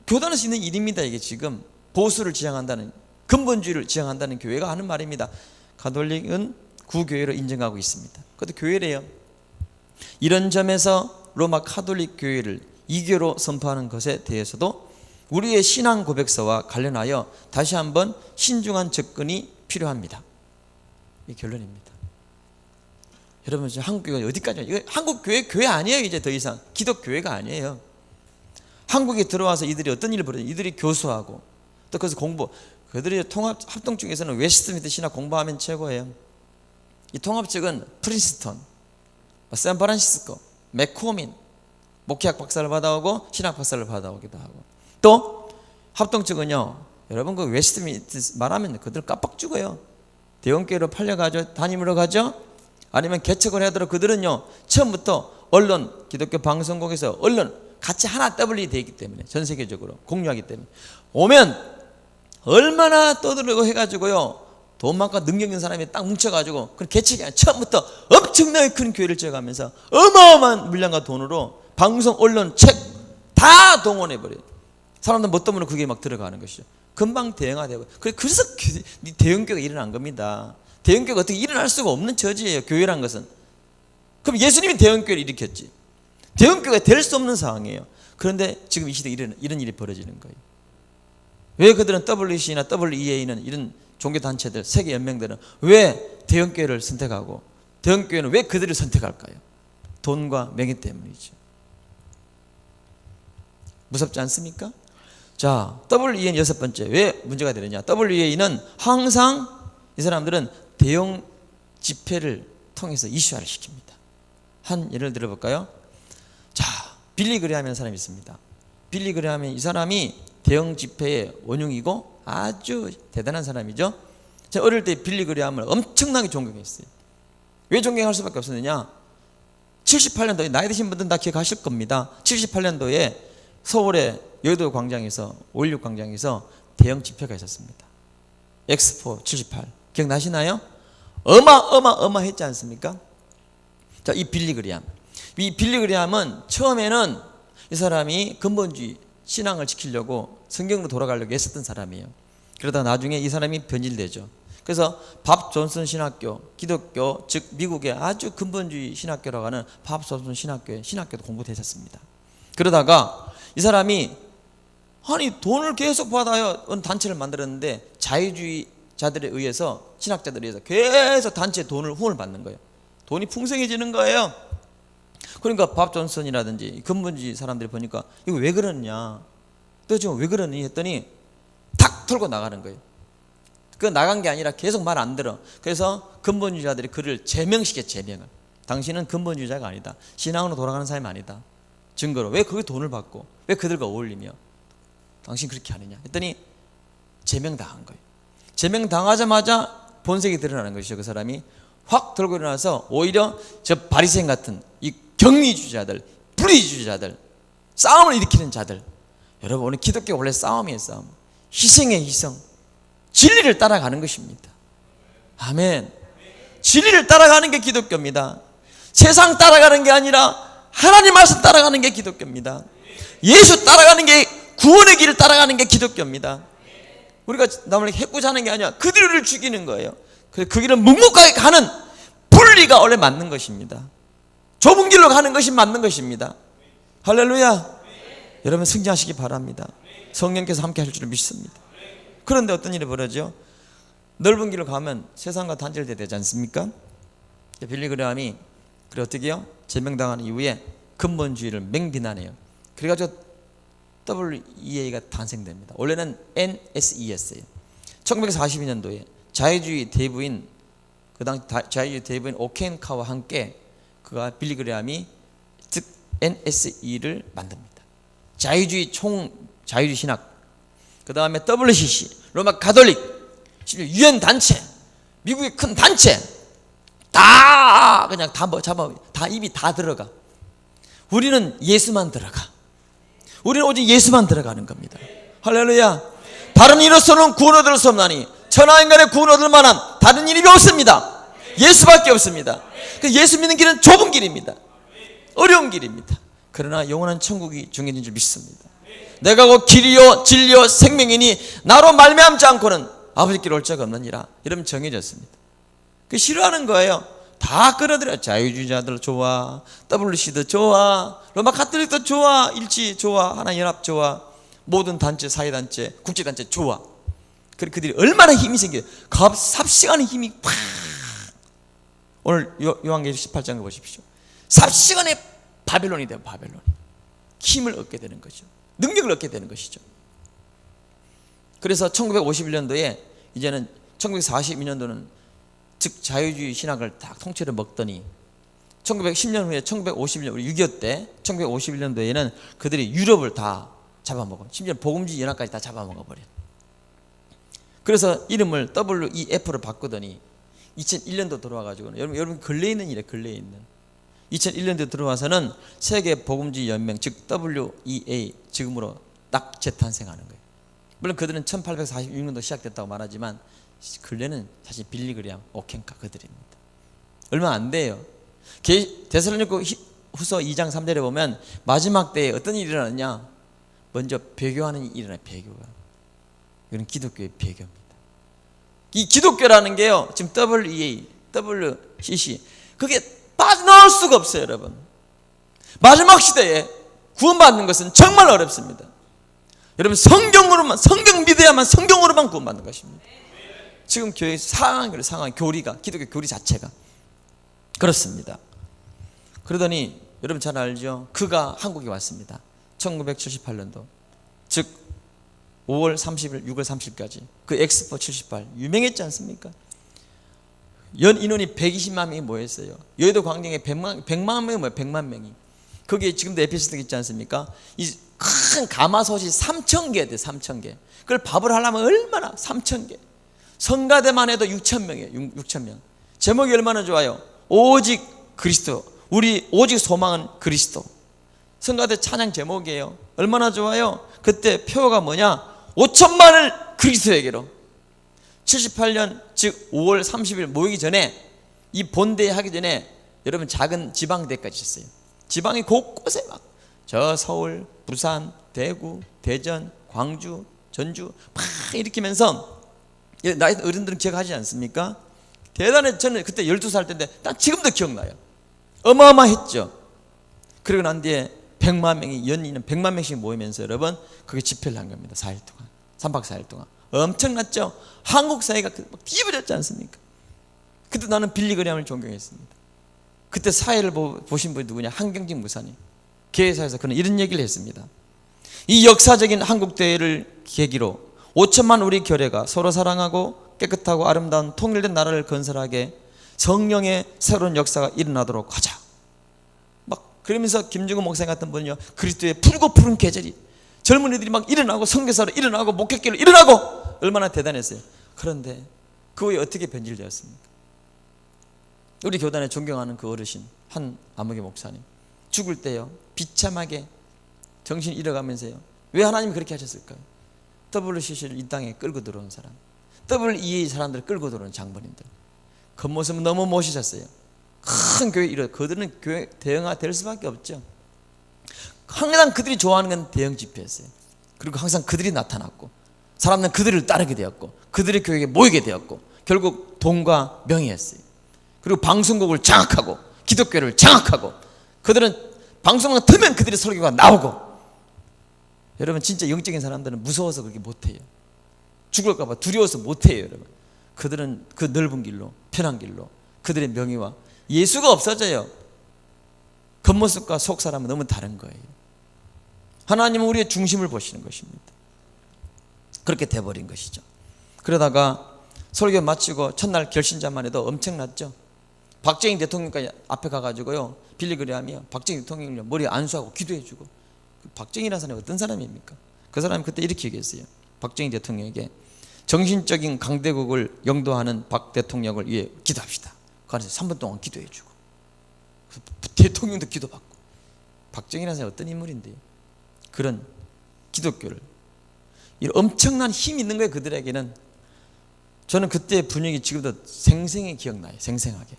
교단할 수 있는 일입니다. 이게 지금 보수를 지향한다는 근본주의를 지향한다는 교회가 하는 말입니다. 가톨릭은 구교회로 인정하고 있습니다. 그것도 교회래요. 이런 점에서 로마 카톨릭 교회를 이교로 선포하는 것에 대해서도 우리의 신앙 고백서와 관련하여 다시 한번 신중한 접근이 필요합니다. 이 결론입니다. 여러분, 한국 교회가 어디까지? 이거 한국 교회 아니에요. 이제 더 이상 기독교회가 아니에요. 한국에 들어와서 이들이 어떤 일을 벌여요? 이들이 교수하고 또 그래서 공부. 그들이 통합 합동 중에서는 웨스트민스터 신학 공부하면 최고예요. 이 통합 측은 프린스턴, 샌프란시스코, 맥코민 목회학 박사를 받아오고 신학 박사를 받아오기도 하고, 또 합동 측은요, 여러분 그 웨스트민스터 말하면 그들 깜빡 죽어요. 대형교회로 팔려가죠. 담임으로 가죠. 아니면 개척을 하더라도 그들은요, 처음부터 언론, 기독교 방송국에서 언론 같이 하나 더블이 되어 있기 때문에, 전 세계적으로 공유하기 때문에 오면 얼마나 떠들고 해가지고요, 돈 많고 능력 있는 사람이 딱 뭉쳐가지고 그 개척이 아니라 처음부터 엄청나게 큰 교회를 지어가면서 어마어마한 물량과 돈으로 방송, 언론, 책 다 동원해버려요. 사람들 뭐 때문에 그게 막 들어가는 것이죠. 금방 대형화되고. 그래서 대형교회가 일어난 겁니다. 대형교회가 어떻게 일어날 수가 없는 처지예요, 교회란 것은. 그럼 예수님이 대형교회를 일으켰지. 대형교회가 될 수 없는 상황이에요. 그런데 지금 이 시대에 이런 일이 벌어지는 거예요. 왜 그들은 WC나 WEA는 이런 종교단체들, 세계연맹들은 왜 대형교회를 선택하고 대형교회는 왜 그들을 선택할까요? 돈과 명예 때문이죠. 무섭지 않습니까? 자, WEA는 여섯 번째. 왜 문제가 되느냐? WEA는 항상 이 사람들은 대형 집회를 통해서 이슈화를 시킵니다. 한 예를 들어볼까요? 자, 빌리 그레함이라는 사람이 있습니다. 빌리 그레함이, 이 사람이 대형 집회의 원흉이고 아주 대단한 사람이죠. 제가 어릴 때 빌리 그레함을 엄청나게 존경했어요. 왜 존경할 수밖에 없었느냐? 78년도에, 나이 드신 분들은 다 기억하실 겁니다. 78년도에 서울의 여의도 광장에서, 5.16 광장에서 대형 집회가 있었습니다. 엑스포 78 기억나시나요? 어마했지 않습니까? 자, 이 빌리 그레함, 이 빌리 그레함은 처음에는 이 사람이 근본주의 신앙을 지키려고 성경으로 돌아가려고 했었던 사람이에요. 그러다 나중에 이 사람이 변질되죠. 그래서 밥 존슨 신학교, 기독교, 즉 미국의 아주 근본주의 신학교라고 하는 밥 존슨 신학교도 공부됐었습니다. 그러다가 이 사람이 아니 돈을 계속 받아요. 어느 단체를 만들었는데 자유주의자들에 의해서, 신학자들에 의해서 계속 단체에 후원을 받는 거예요. 돈이 풍성해지는 거예요. 그러니까 밥 존슨이라든지 근본주의 사람들이 보니까 이거 왜 그러느냐, 또 지금 왜 그러니 했더니 탁 털고 나가는 거예요. 그 나간 게 아니라 계속 말 안 들어. 그래서 근본주의자들이 그를 제명시켜. 제명을. 당신은 근본주의자가 아니다, 신앙으로 돌아가는 사람이 아니다. 증거로. 왜 그게 돈을 받고 왜 그들과 어울리며 당신 그렇게 하느냐 했더니 제명당한 거예요. 제명당하자마자 본색이 드러나는 것이죠. 그 사람이 확 들고 일어나서 오히려 저 바리새인 같은 이 경리주의자들, 불의주의자들, 싸움을 일으키는 자들. 여러분, 오늘 기독교가 원래 싸움이에요. 싸움. 희생의 희생, 진리를 따라가는 것입니다. 아멘. 진리를 따라가는 게 기독교입니다. 세상 따라가는 게 아니라 하나님 말씀 따라가는 게 기독교입니다. 예수 따라가는 게, 구원의 길을 따라가는 게 기독교입니다. 우리가 남을 해꾸자는 게 아니라 그들을 죽이는 거예요. 그래서 그 길은 묵묵하게 가는 분리가 원래 맞는 것입니다. 좁은 길로 가는 것이 맞는 것입니다. 할렐루야. 여러분 승리하시기 바랍니다. 성령께서 함께 하실 줄 믿습니다. 그런데 어떤 일이 벌어지죠? 넓은 길로 가면 세상과 단절돼야 되지 않습니까? 빌리 그레함이 그래 어떻게 해요? 제명당한 이후에 근본주의를 맹비난해요. 그래가지고 WEA가 탄생됩니다. 원래는 NSE였어요. 1942년도에 자유주의 대부인, 그 당 자유주의 대부인 오켄카와 함께 그가 빌리 그레함이 즉 NSE를 만듭니다. 자유주의 신학, 그 다음에 WCC, 로마 가톨릭, 유엔 단체, 미국의 큰 단체 다 그냥 다 입이 다 들어가. 우리는 예수만 들어가. 우리는 오직 예수만 들어가는 겁니다. 할렐루야. 다른 이로서는 구원 얻을 수 없나니 천하인간의 구원 얻을 만한 다른 이름이 없습니다. 예수밖에 없습니다. 그 예수 믿는 길은 좁은 길입니다. 어려운 길입니다. 그러나 영원한 천국이 중요한 줄 믿습니다. 내가 곧 길이요 진리요 생명이니 나로 말미암지 않고는 아버지께로 올 자가 없느니라. 이러면 정해졌습니다. 그 싫어하는 거예요. 다 끌어들여. 자유주의자들 좋아, WC도 좋아, 로마 가톨릭도 좋아, 일치 좋아, 하나연합 좋아, 모든 단체, 사회단체, 국제단체 좋아. 그들이 얼마나 힘이 생겨요. 삽시간에 힘이 팍. 오늘 요한계시록 18장을 보십시오. 삽시간에 바벨론이 돼요. 바벨론. 힘을 얻게 되는 거죠. 능력을 얻게 되는 것이죠. 그래서 1951년도에 이제는 1942년도는 즉 자유주의 신학을 다 통째로 먹더니 1910년 후에 1951년 우리 6.25 때 1951년도에는 그들이 유럽을 다 잡아먹어. 심지어 복음주의 연합까지 다 잡아먹어버려. 그래서 이름을 WEF로 바꾸더니 2001년도 들어와가지고는 여러분 근래에 있는 일에 근래에 있는 2001년도에 들어와서는 세계 복음주의 연맹 즉 WEA 지금으로 딱 재탄생하는 거예요. 물론 그들은 1846년도 시작됐다고 말하지만 근래는 사실 빌리그리암, 오켄카 그들입니다. 얼마 안 돼요. 데살로니가 후서 2장 3절에 보면 마지막 때에 어떤 일이 일어났냐, 먼저 배교하는 일이 일어나요. 배교가. 이건 기독교의 배교입니다. 이 기독교라는 게요, 지금 WEA, WCC 그게 빠져나올 수가 없어요. 여러분, 마지막 시대에 구원받는 것은 정말 어렵습니다. 여러분, 성경 믿어야만 성경으로만 구원받는 것입니다. 지금 교회 상황, 교리가, 기독교 교리 자체가 그렇습니다. 그러더니 여러분 잘 알죠? 그가 한국에 왔습니다. 1978년도 즉 5월 30일, 6월 30일까지 그 엑스포 78 유명했지 않습니까? 연 인원이 120만 명이 모였어요. 여의도 광장에 100만 명이 모여요. 100만 명이. 거기에 지금도 에피소드 있지 않습니까? 이 큰 가마솥이 3,000개 돼. 3,000개. 그걸 밥을 하려면 얼마나 3,000개. 성가대만 해도 6,000명이에요. 6,000명. 제목이 얼마나 좋아요. 오직 그리스도. 우리 오직 소망은 그리스도. 성가대 찬양 제목이에요. 얼마나 좋아요. 그때 표가 뭐냐, 5천만을 그리스도에게로. 78년 즉 5월 30일 모이기 전에, 이 본대회 하기 전에 여러분 작은 지방대회까지 있었어요. 지방이 곳곳에 막 저 서울, 부산, 대구, 대전, 광주, 전주 막 일으키면서, 나이 어른들은 기억하지 않습니까? 대단해. 저는 그때 12살 때인데 난 지금도 기억나요. 어마어마했죠. 그리고 난 뒤에 100만 명이, 연인은 100만 명씩 모이면서 여러분 그게 집회를 한 겁니다. 4일 동안, 3박 4일 동안. 엄청났죠. 한국 사회가 막 뒤집어졌지 않습니까? 그때 나는 빌리그리암을 존경했습니다. 그때 사회를 보신 분이 누구냐? 한경직 무사님. 교회사에서 그는 이런 얘기를 했습니다. 이 역사적인 한국대회를 계기로 5천만 우리 교회가 서로 사랑하고 깨끗하고 아름다운 통일된 나라를 건설하게 성령의 새로운 역사가 일어나도록 하자. 막 그러면서 김중근 목사님 같은 분은요, 그리스도의 푸르고 푸른 계절이 젊은이들이 막 일어나고 선교사로 일어나고 목회길로 일어나고 얼마나 대단했어요. 그런데 그 후에 어떻게 변질되었습니까? 우리 교단에 존경하는 그 어르신 한 아무개 목사님, 죽을 때요 비참하게 정신 잃어가면서요, 왜 하나님이 그렇게 하셨을까요? WCC를 이 땅에 끌고 들어온 사람, WEA 사람들을 끌고 들어온 장본인들, 겉모습은 너무 멋있었어요. 큰 교회 이런, 그들은 교회 대형화 될 수밖에 없죠. 항상 그들이 좋아하는 건 대형 집회였어요. 그리고 항상 그들이 나타났고 사람들은 그들을 따르게 되었고 그들의 교회에 모이게 되었고 결국 돈과 명예였어요. 그리고 방송국을 장악하고 기독교를 장악하고, 그들은 방송을 틀면 그들의 설교가 나오고. 여러분, 진짜 영적인 사람들은 무서워서 그렇게 못해요. 죽을까 봐 두려워서 못해요. 여러분, 그들은 그 넓은 길로, 편한 길로 그들의 명예와 예수가 없어져요. 겉모습과 속 사람은 너무 다른 거예요. 하나님은 우리의 중심을 보시는 것입니다. 그렇게 돼버린 것이죠. 그러다가 설교 마치고 첫날 결신자만 해도 엄청났죠. 박정희 대통령까지 앞에 가가지고요, 빌리그리암이요 박정희 대통령을 머리에 안수하고 기도해주고. 박정희라는 사람이 어떤 사람입니까? 그 사람이 그때 이렇게 얘기했어요. 박정희 대통령에게 정신적인 강대국을 영도하는 박 대통령을 위해 기도합시다. 그 안에서 3분 동안 기도해주고, 대통령도 기도받고. 박정희라는 사람이 어떤 인물인데요, 그런 기독교를, 이 엄청난 힘이 있는 거예요. 그들에게는. 저는 그때 분위기 지금도 생생히 기억나요. 생생하게.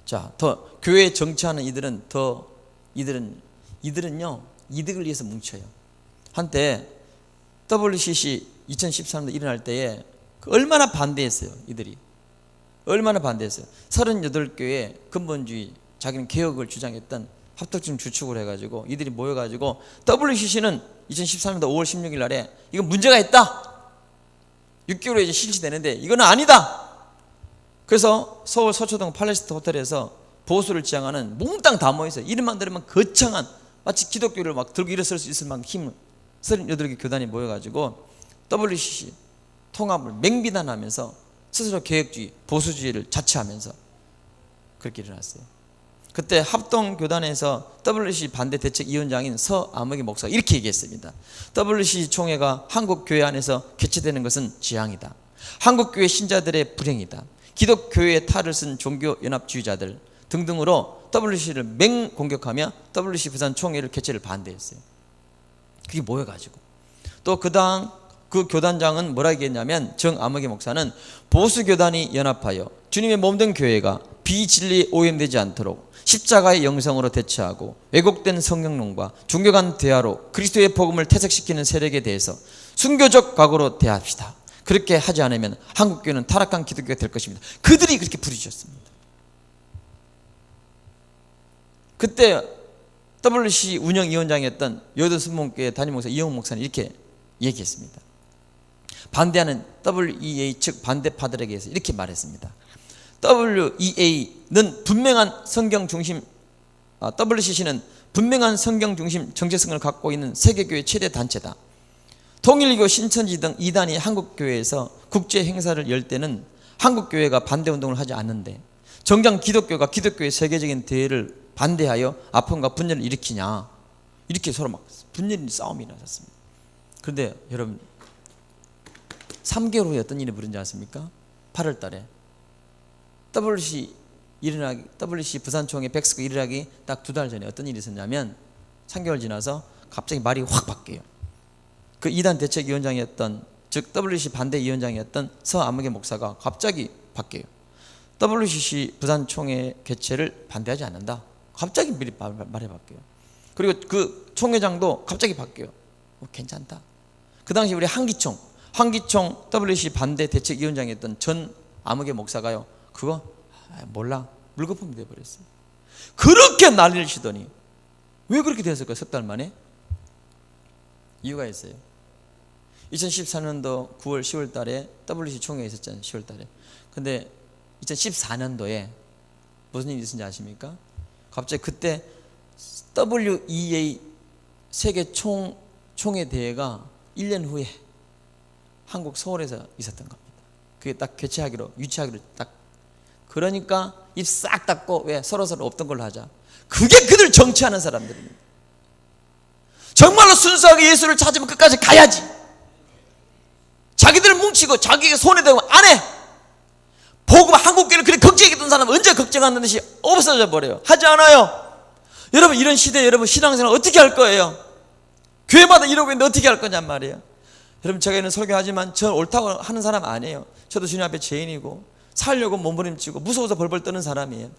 자, 더 교회에 정치하는 이들은요 이득을 위해서 뭉쳐요. 한때 WCC 2013년도 일어날 때에 얼마나 반대했어요. 이들이 얼마나 반대했어요. 38교회 근본주의 자기는 개혁을 주장했던 합덕중 주축을 해가지고 이들이 모여가지고 WCC는 2013년도 5월 16일 날에 이거 문제가 있다. 6개월에 이제 실시되는데 이거는 아니다. 그래서 서울 서초동 팔레스트 호텔에서 보수를 지향하는 몽땅 다 모여있어요. 이름만 들으면 거창한 마치 기독교를 막 들고 일어설 수 있을 만큼 힘을 38개 교단이 모여가지고 WCC 통합을 맹비난하면서 스스로 개혁주의, 보수주의를 자처하면서 그렇게 일어났어요. 그때 합동교단에서 WCC 반대 대책위원장인 서아무개 목사가 이렇게 얘기했습니다. WCC 총회가 한국교회 안에서 개최되는 것은 지향이다. 한국교회 신자들의 불행이다. 기독교회의 탈을 쓴 종교연합주의자들 등등으로 WCC를 맹공격하며 WCC 부산 총회를 개최를 반대했어요. 그게 모여가지고 또 그 교단장은 뭐라 얘기했냐면 정아무개 목사는 보수교단이 연합하여 주님의 몸된 교회가 비진리에 오염되지 않도록 십자가의 영성으로 대처하고 왜곡된 성경론과 종교 간 대화로 그리스도의 복음을 퇴색시키는 세력에 대해서 순교적 각오로 대합시다. 그렇게 하지 않으면 한국교회는 타락한 기독교가 될 것입니다. 그들이 그렇게 부르셨습니다. 그때 WCC 운영위원장이었던 여의도 순복음교회 담임목사 이영훈 목사는 이렇게 얘기했습니다. 반대하는 WEA 측 반대파들에게서 이렇게 말했습니다. WEA는 분명한 성경 중심, WCC는 분명한 성경 중심 정체성을 갖고 있는 세계교회 최대 단체다. 통일교, 신천지 등 이단이 한국교회에서 국제 행사를 열 때는 한국교회가 반대운동을 하지 않는데 정작 기독교가 기독교의 세계적인 대회를 반대하여 아픔과 분열을 일으키냐, 이렇게 서로 막 분열이 싸움이 나셨습니다. 그런데 여러분 3개월 후에 어떤 일이 벌어진지 아십니까? 8월 달에 WCC 부산총회 백스크 일어나기 딱 2달 전에 어떤 일이 있었냐면 3개월 지나서 갑자기 말이 확 바뀌어요. 그 이단 대책위원장이었던, 즉 WCC 반대위원장이었던 서아무개 목사가 갑자기 바뀌어요. WCC 부산총회 개최를 반대하지 않는다. 갑자기 미리 말이 바뀌어요. 그리고 그 총회장도 갑자기 바뀌어요. 괜찮다. 그 당시 우리 한기총 WCC 반대 대책위원장이었던 전 아무개 목사가요, 그거 몰라, 물거품이 돼버렸어요. 그렇게 난리를 치더니 왜 그렇게 됐을까요? 석 달 만에. 이유가 있어요. 2014년도 9월 10월 달에 WCC 총회가 있었잖아요. 10월 달에. 근데 2014년도에 무슨 일이 있었는지 아십니까? 갑자기 그때 WEA 세계 총회 대회가 1년 후에 한국 서울에서 있었던 겁니다. 그게 딱 유치하기로 딱. 그러니까 입 싹 닫고 왜 서로 없던 걸로 하자. 그게 그들 정치하는 사람들입니다. 정말로 순수하게 예수를 찾으면 끝까지 가야지. 자기들을 뭉치고 자기가 손에 대고 안 해. 복음 한국교회를 그렇게 걱정했던 사람은 언제 걱정하는 듯이 없어져 버려요. 하지 않아요. 여러분 이런 시대에 여러분 신앙생활 어떻게 할 거예요? 교회마다 이러고 있는데 어떻게 할 거냔 말이에요. 여러분 제가 이런 설교하지만 저는 옳다고 하는 사람 아니에요. 저도 주님 앞에 죄인이고 살려고 몸부림치고 무서워서 벌벌 떠는 사람이에요.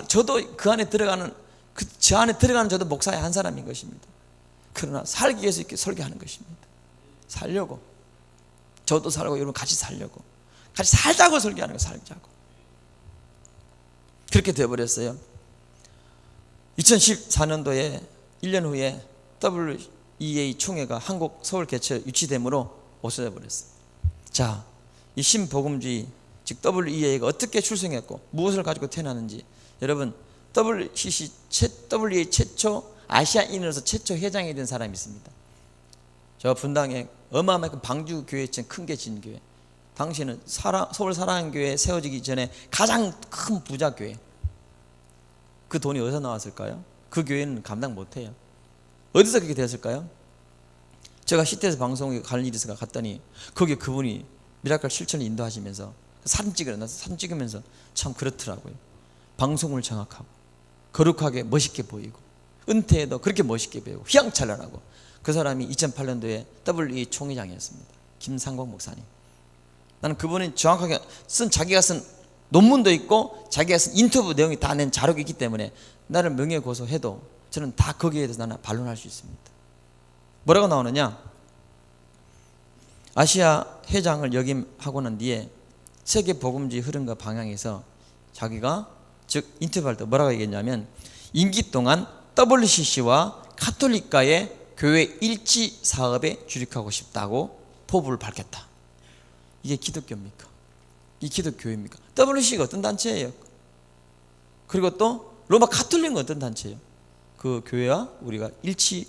저도 그 안에 들어가는 저 안에 들어가는 저도 목사의 한 사람인 것입니다. 그러나 살기 위해서 이렇게 설교하는 것입니다. 살려고, 저도 살고 여러분 같이 살려고, 같이 살자고 설교하는 거, 살자고. 그렇게 되어버렸어요. 2014년도에 1년 후에 WEA 총회가 한국 서울 개최 유치됨으로 없어져 버렸어요. 자, 이 신복음주의, 즉 WEA가 어떻게 출생했고 무엇을 가지고 태어났는지, 여러분 WEA 최초 아시아인으로서 최초 회장이 된 사람이 있습니다. 저 분당에 어마어마한 방주 교회층 큰 게 진교회, 당시에는 서울 사랑교회 세워지기 전에 가장 큰 부자 교회. 그 돈이 어디서 나왔을까요? 그 교회는 감당 못해요. 어디서 그렇게 되었을까요? 제가 시태에서 방송에 갈 일이 있어서 갔더니 거기에 그분이 미라클 실천을 인도하시면서 사진 찍으면서 참 그렇더라고요. 방송을 정확하고 거룩하게 멋있게 보이고 은퇴에도 그렇게 멋있게 보이고 휘황찬란하고. 그 사람이 2008년도에 WE 총회장이었습니다. 김상국 목사님. 나는 그분이 정확하게 자기가 쓴 논문도 있고 자기가 쓴 인터뷰 내용이 다 낸 자료가 있기 때문에 나를 명예고소해도 저는 다 거기에 대해서 나는 반론할 수 있습니다. 뭐라고 나오느냐? 아시아 회장을 역임하고 난 뒤에 세계 복음주의 흐름과 방향에서 자기가 즉 인터뷰할 때 뭐라고 얘기했냐면 임기 동안 WCC와 카톨릭과의 교회 일치 사업에 주력하고 싶다고 포부를 밝혔다. 이게 기독교입니까? 이 기독교회입니까? WCC가 어떤 단체예요? 그리고 또 로마 카톨릭은 어떤 단체예요? 그 교회와 우리가 일치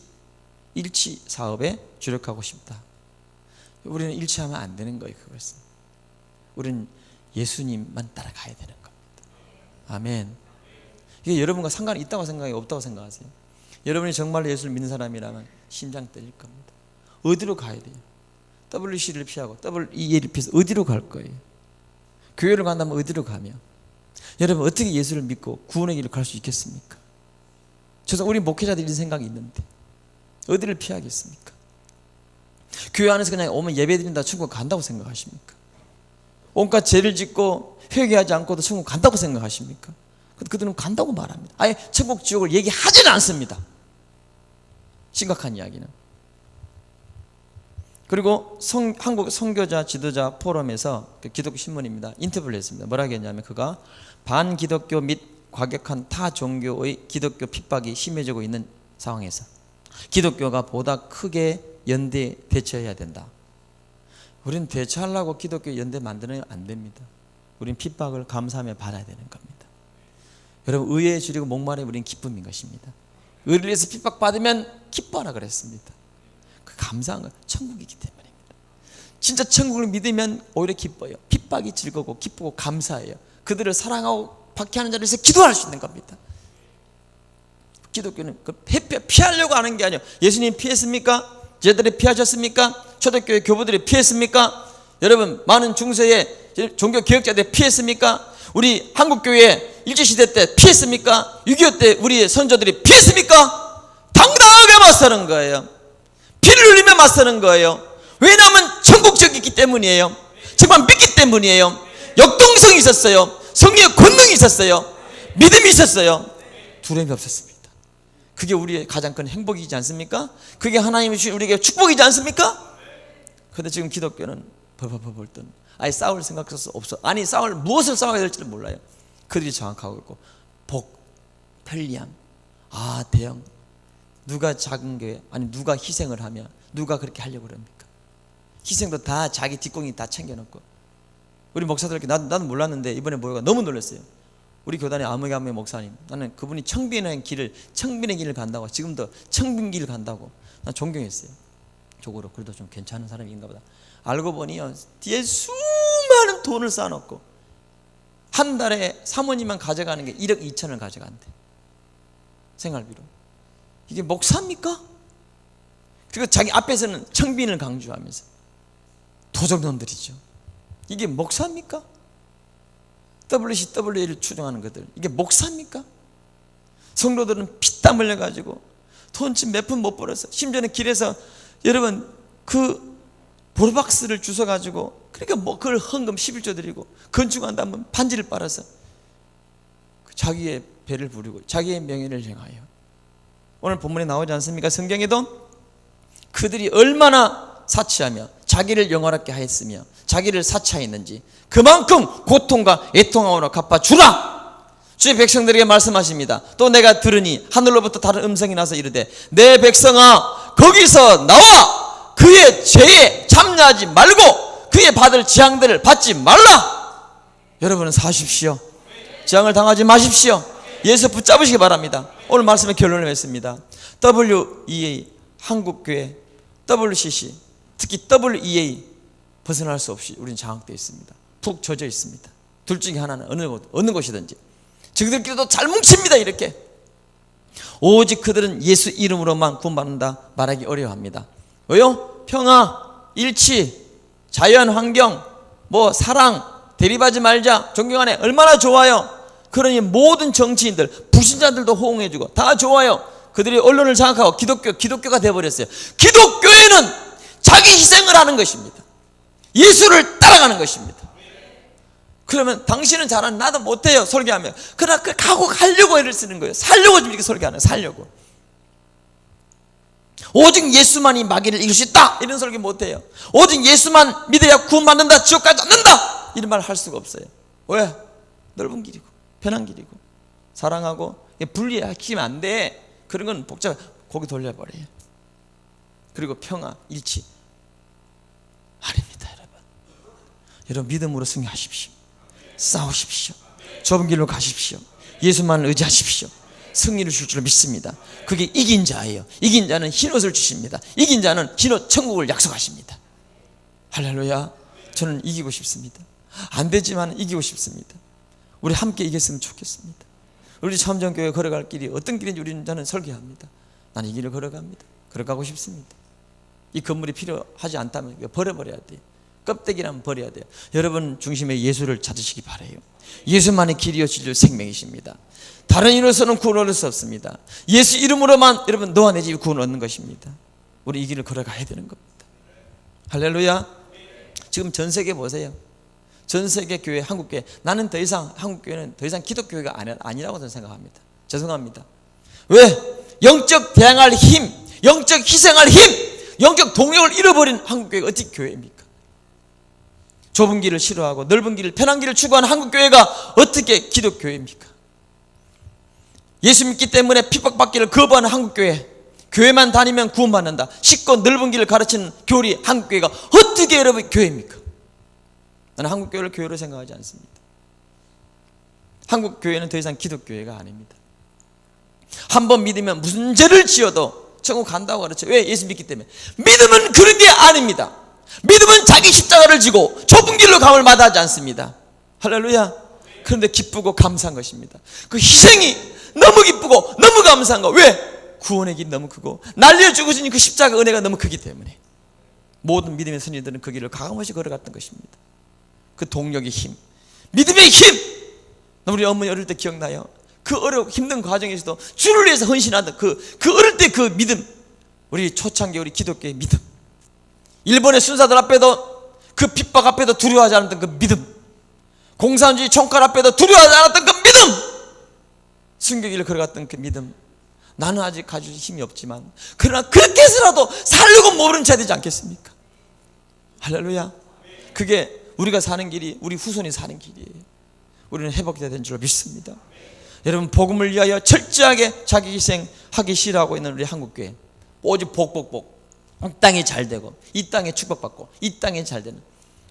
사업에 주력하고 싶다. 우리는 일치하면 안 되는 거예요. 그것은 우리는 예수님만 따라가야 되는 겁니다. 아멘. 이게 여러분과 상관이 있다고 생각해요? 없다고 생각하세요? 여러분이 정말로 예수를 믿는 사람이라면 심장 떨릴 겁니다. 어디로 가야 돼요? WC를 피하고 WEA를 피해서 어디로 갈 거예요? 교회를 간다면 어디로 가며? 여러분 어떻게 예수를 믿고 구원의 길을 갈 수 있겠습니까? 저도 우리 목회자들이 이런 생각이 있는데 어디를 피하겠습니까? 교회 안에서 그냥 오면 예배드린다 천국 간다고 생각하십니까? 온갖 죄를 짓고 회개하지 않고도 천국 간다고 생각하십니까? 그들은 간다고 말합니다. 아예 천국 지옥을 얘기하지는 않습니다. 심각한 이야기는. 그리고 한국 선교자 지도자 포럼에서 기독교 신문입니다. 인터뷰를 했습니다. 뭐라고 했냐면 그가 반기독교 및 과격한 타 종교의 기독교 핍박이 심해지고 있는 상황에서 기독교가 보다 크게 연대 대처해야 된다. 우리는 대처하려고 기독교 연대 만드는 안 됩니다. 우리는 핍박을 감사하며 받아야 되는 겁니다. 여러분 의에 줄이고 목마르 우리는 기쁨인 것입니다. 의를 위해서 핍박받으면 기뻐하라 그랬습니다. 그 감사한 건 천국이기 때문입니다. 진짜 천국을 믿으면 오히려 기뻐요. 핍박이 즐거고 기쁘고 감사해요. 그들을 사랑하고 박해하는 자를 위해서 기도할 수 있는 겁니다. 기독교는 피하려고 하는 게 아니에요. 예수님 피했습니까? 제자들이 피하셨습니까? 초대교회 교부들이 피했습니까? 여러분 많은 중세의 종교 개혁자들이 피했습니까? 우리 한국교회 일제시대 때 피했습니까? 6.25 때 우리의 선조들이 피했습니까? 당당하게 맞서는 거예요. 피를 흘리며 맞서는 거예요. 왜냐하면 천국적이기 때문이에요. 정말 믿기 때문이에요. 역동성이 있었어요. 성령의 권능이 있었어요. 믿음이 있었어요. 두려움이 없었습니다. 그게 우리의 가장 큰 행복이지 않습니까? 그게 하나님이 주신 우리에게 축복이지 않습니까? 그런데 지금 기독교는 벌벌벌 떠는 아예 싸울 생각도 없어. 아니 무엇을 싸워야 될지를 몰라요. 그들이 정확하고 있고 복, 편리함, 대형 누가 작은 게 아니 누가 희생을 하면 누가 그렇게 하려고 그럽니까? 희생도 다 자기 뒷공이 다 챙겨놓고 우리 목사들께 나도 몰랐는데 이번에 모여가 너무 놀랐어요. 우리 교단의 아무개 목사님 나는 그분이 청빈의 길을 간다고 지금도 청빈 길을 간다고 난 존경했어요. 저거로 그래도 좀 괜찮은 사람인가 보다. 알고 보니요 뒤에 수많은 돈을 쌓아놓고 한 달에 사모님만 가져가는 게 1억 2천을 가져간대. 생활비로. 이게 목사입니까? 그리고 자기 앞에서는 청빈을 강조하면서 도적놈들이죠. 이게 목사입니까? WCWA를 추종하는 것들 이게 목사입니까? 성도들은 피땀 흘려가지고 돈집 몇 푼 못 벌어서 심지어는 길에서 여러분 그 보르박스를 주워가지고 그러니까 뭐 그걸 헌금 11조 드리고 건축한다면 반지를 빨아서 자기의 배를 부리고 자기의 명예를 행하여 오늘 본문에 나오지 않습니까? 성경에도 그들이 얼마나 사치하며 자기를 영원하게 하였으며 자기를 사치하였는지 그만큼 고통과 애통함으로 갚아주라. 주의 백성들에게 말씀하십니다. 또 내가 들으니 하늘로부터 다른 음성이 나서 이르되 내 백성아 거기서 나와 그의 죄에 참여하지 말고 그의 받을 재앙들을 받지 말라. 여러분은 사십시오. 재앙을 당하지 마십시오. 예수 붙잡으시기 바랍니다. 오늘 말씀의 결론을 맺습니다. WEA 한국교회 WCC 특히 WEA 벗어날 수 없이 우리는 장악되어 있습니다. 푹 젖어 있습니다. 둘 중에 하나는 어느 곳이든지 저희들끼리도 잘 뭉칩니다. 이렇게 오직 그들은 예수 이름으로만 구원받는다 말하기 어려워합니다. 왜요? 평화, 일치, 자연 환경, 사랑, 대립하지 말자, 존경하네 얼마나 좋아요. 그러니 모든 정치인들 불신자들도 호응해주고 다 좋아요. 그들이 언론을 장악하고 기독교가 되어버렸어요. 기독교회는 자기 희생을 하는 것입니다. 예수를 따라가는 것입니다. 그러면 당신은 잘하는 나도 못해요 설교하면. 그러나 그 가고 가려고 애를 쓰는 거예요. 살려고 지금 이렇게 설교하는 거예요. 살려고. 오직 예수만이 마귀를 이길 수 있다 이런 설교 못해요. 오직 예수만 믿어야 구원받는다 지옥 가지 않는다 이런 말 할 수가 없어요. 왜? 넓은 길이고 편한 길이고 사랑하고 분리시키면 안 돼. 그런 건 복잡해. 고개 돌려버려요. 그리고 평화, 일치 아닙니다. 여러분 믿음으로 승리하십시오. 싸우십시오. 좁은 길로 가십시오. 예수만을 의지하십시오. 승리를 줄 줄 믿습니다. 그게 이긴 자예요. 이긴 자는 흰옷을 주십니다. 이긴 자는 흰옷 천국을 약속하십니다. 할렐루야. 저는 이기고 싶습니다. 안 되지만 이기고 싶습니다. 우리 함께 이겼으면 좋겠습니다. 우리 참정교회 걸어갈 길이 어떤 길인지 우리는 저는 설계합니다. 나는 이 길을 걸어갑니다. 걸어가고 싶습니다. 이 건물이 필요하지 않다면 버려버려야 돼요. 껍데기라면 버려야 돼요. 여러분 중심에 예수를 찾으시기 바라요. 예수만이 길이요 진리요 생명이십니다. 다른 이로서는 구원 얻을 수 없습니다. 예수 이름으로만 여러분 너와 내 집이 구원 얻는 것입니다. 우리 이 길을 걸어가야 되는 겁니다. 할렐루야. 지금 전 세계 보세요. 전 세계 교회, 한국교회, 나는 더 이상 한국교회는 더 이상 기독교회가 아니라고 저는 생각합니다. 죄송합니다. 왜? 영적 대항할 힘, 영적 희생할 힘, 영적 동력을 잃어버린 한국교회가 어떻게 교회입니까? 좁은 길을 싫어하고 넓은 길을, 편한 길을 추구하는 한국교회가 어떻게 기독교회입니까? 예수 믿기 때문에 핍박받기를 거부하는 한국교회, 교회만 다니면 구원받는다, 쉽고 넓은 길을 가르치는 교리 한국교회가 어떻게 여러분 교회입니까? 나는 한국교회를 교회로 생각하지 않습니다. 한국교회는 더 이상 기독교회가 아닙니다. 한번 믿으면 무슨 죄를 지어도 천국 간다고 가르쳐요. 왜? 예수 믿기 때문에. 믿음은 그런 게 아닙니다. 믿음은 자기 십자가를 지고 좁은 길로 감을 마다하지 않습니다. 할렐루야. 그런데 기쁘고 감사한 것입니다. 그 희생이 너무 기쁘고 너무 감사한 거. 왜? 구원의 길이 너무 크고 날려주고진 그 십자가 은혜가 너무 크기 때문에 모든 믿음의 선인들은 그 길을 가감없이 걸어갔던 것입니다. 그 동력의 힘, 믿음의 힘. 우리 어머니 어릴 때 기억나요? 그 어렵고 힘든 과정에서도 주를 위해서 헌신하던 그 어릴 때 그 믿음, 우리 초창기 우리 기독교의 믿음, 일본의 순사들 앞에도 그 핍박 앞에도 두려워하지 않았던 그 믿음, 공산주의 총칼 앞에도 두려워하지 않았던 그 믿음, 순교길을 걸어갔던 그 믿음. 나는 아직 가질 힘이 없지만 그러나 그렇게 해서라도 살려고 모르는 자야 되지 않겠습니까? 할렐루야. 그게 우리가 사는 길이 우리 후손이 사는 길이에요. 우리는 회복돼야 되는 줄 믿습니다. 여러분 복음을 위하여 철저하게 자기 희생하기 싫어하고 있는 우리 한국교회, 오직 복복복, 이 땅이 잘 되고 이 땅에 축복받고 이 땅에 잘 되는,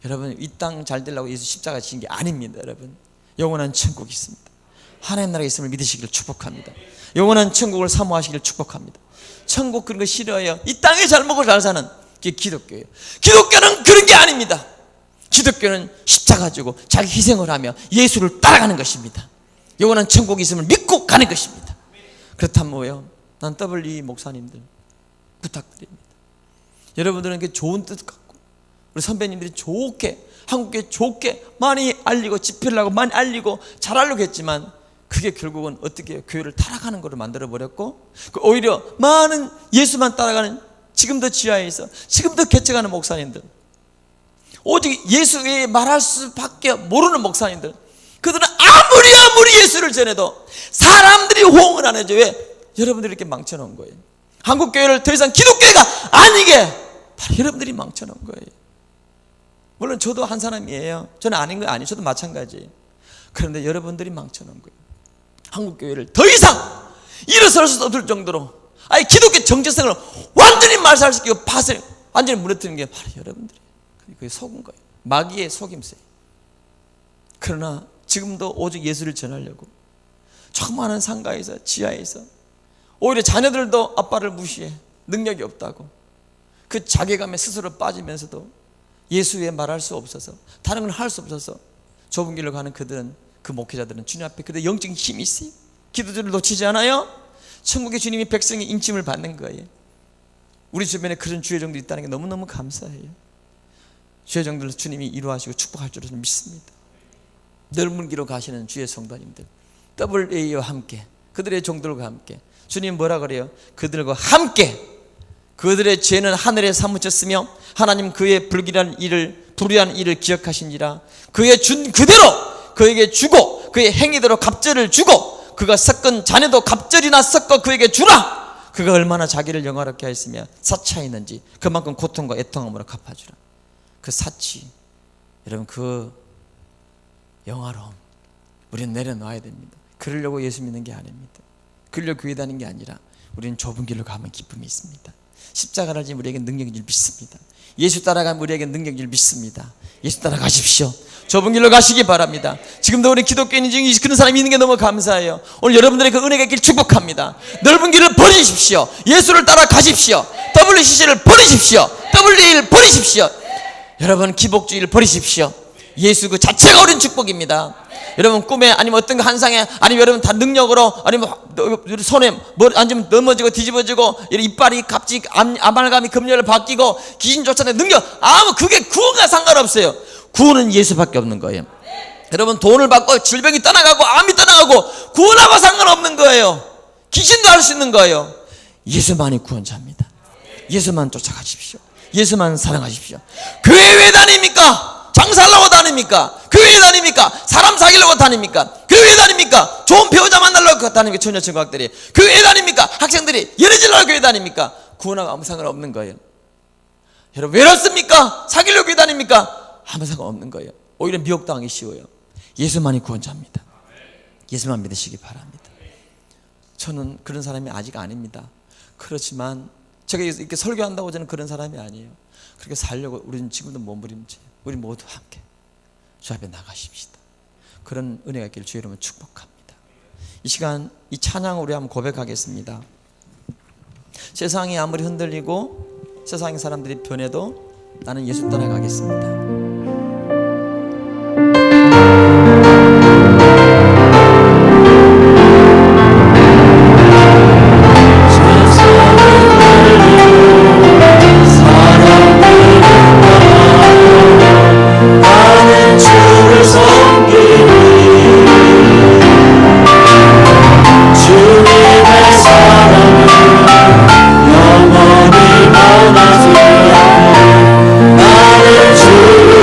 여러분 이 땅 잘 되려고 예수 십자가 지신 게 아닙니다. 여러분 영원한 천국이 있습니다. 하나님 나라에 있음을 믿으시기를 축복합니다. 영원한 천국을 사모하시기를 축복합니다. 천국 그런 거 싫어해요. 이 땅에 잘 먹고 잘 사는 게 기독교예요. 기독교는 그런 게 아닙니다. 기독교는 십자가 지고 자기 희생을 하며 예수를 따라가는 것입니다. 영원한 천국이 있음을 믿고 가는 것입니다. 그렇다면 뭐예요? 난 WE 목사님들 부탁드립니다. 여러분들은 그 좋은 뜻 갖고 우리 선배님들이 좋게 한국에 좋게 많이 알리고 집회를 하고 많이 알리고 잘하려고 했지만 그게 결국은 어떻게 교회를 타락하는 것으로 만들어버렸고, 오히려 많은 예수만 따라가는 지금도 지하에서 지금도 개척하는 목사님들, 오직 예수 외에 말할 수밖에 모르는 목사님들, 그들은 아무리 예수를 전해도 사람들이 호응을 안 해줘. 왜? 여러분들이 이렇게 망쳐놓은 거예요. 한국교회를 더 이상 기독교회가 아니게 바로 여러분들이 망쳐놓은 거예요. 물론 저도 한 사람이에요. 저는 아닌 거 아니에요. 저도 마찬가지예요. 그런데 여러분들이 망쳐놓은 거예요. 한국교회를 더 이상 일어설 수 없을 정도로 아예 기독교 정체성을 완전히 말살시키고 밭을 완전히 무너뜨리는 게 바로 여러분들이에요. 그게 속은 거예요. 마귀의 속임수예요. 그러나 지금도 오직 예수를 전하려고 조그마한 상가에서 지하에서 오히려 자녀들도 아빠를 무시해, 능력이 없다고 그 자괴감에 스스로 빠지면서도 예수 외에 말할 수 없어서 다른 걸 할 수 없어서 좁은 길로 가는 그들은, 그 목회자들은 주님 앞에 그들 영적인 힘이 있어요. 기도들을 놓치지 않아요. 천국의 주님이 백성의 인침을 받는 거예요. 우리 주변에 그런 주의 종들이 있다는 게 너무너무 감사해요. 주의 종들을 주님이 이루하시고 축복할 줄은 믿습니다. 넓은 길로 가시는 주의 성도님들, WA와 함께 그들의 종들과 함께 주님 뭐라 그래요? 그들과 함께 그들의 죄는 하늘에 사무쳤으며 하나님 그의 불의한 일을 기억하신지라. 그의 준 그대로 그에게 주고 그의 행위대로 갑절을 주고 그가 섞은 자녀도 갑절이나 섞어 그에게 주라. 그가 얼마나 자기를 영화롭게 하였으며 사치하였는지 그만큼 고통과 애통함으로 갚아주라. 그 사치, 여러분 그 영화로움. 우리는 내려놔야 됩니다. 그러려고 예수 믿는 게 아닙니다. 그러려고 교회 다니는 게 아니라 우리는 좁은 길로 가면 기쁨이 있습니다. 십자가를 지면 우리에게 능력인 줄 믿습니다. 예수 따라가면 우리에게 능력인 줄 믿습니다. 예수 따라가십시오. 좁은 길로 가시기 바랍니다. 지금도 우리 기독교인 중에 그런 사람이 있는 게 너무 감사해요. 오늘 여러분들의 그 은혜가 있길 축복합니다. 넓은 길을 버리십시오. 예수를 따라가십시오. WCC를 버리십시오. WA를 버리십시오. 여러분 기복주의를 버리십시오. 예수 그 자체가 우린 축복입니다. 여러분 꿈에 아니면 어떤 환상에 아니면 여러분 다 능력으로 아니면 손에 뭐 앉으면 넘어지고 뒤집어지고 이빨이 갑자기 아말감이 금열을 바뀌고 귀신 쫓아내는 능력 아무 그게 구원과 상관없어요. 구원은 예수밖에 없는 거예요. 여러분 돈을 받고 질병이 떠나가고 암이 떠나가고 구원하고 상관없는 거예요. 귀신도 할 수 있는 거예요. 예수만이 구원자입니다. 예수만 쫓아가십시오. 예수만 사랑하십시오. 교회 왜 다닙니까? 장사하려고 다닙니까? 교회 다닙니까? 사람 사귀려고 다닙니까? 교회 다닙니까? 좋은 배우자 만나려고 다닙니까? 처녀 친구학들이 교회 다닙니까? 학생들이 예배지려고 교회 다닙니까? 구원하고 아무 상관없는 거예요. 여러분 외롭습니까? 사귀려고 교회 다닙니까? 아무 상관없는 거예요. 오히려 미혹당하기 쉬워요. 예수만이 구원자입니다. 예수만 믿으시기 바랍니다. 저는 그런 사람이 아직 아닙니다. 그렇지만 제가 이렇게 설교한다고 저는 그런 사람이 아니에요. 그렇게 살려고 우리는 지금도 몸부림쳐요. 우리 모두 함께 주 앞에 나가십시다. 그런 은혜가 있기를 주의 이름으로 축복합니다. 이 시간 이 찬양을 우리 한번 고백하겠습니다. 세상이 아무리 흔들리고 세상의 사람들이 변해도 나는 예수 따라가겠습니다. 영원히 원하세요. 나는 주를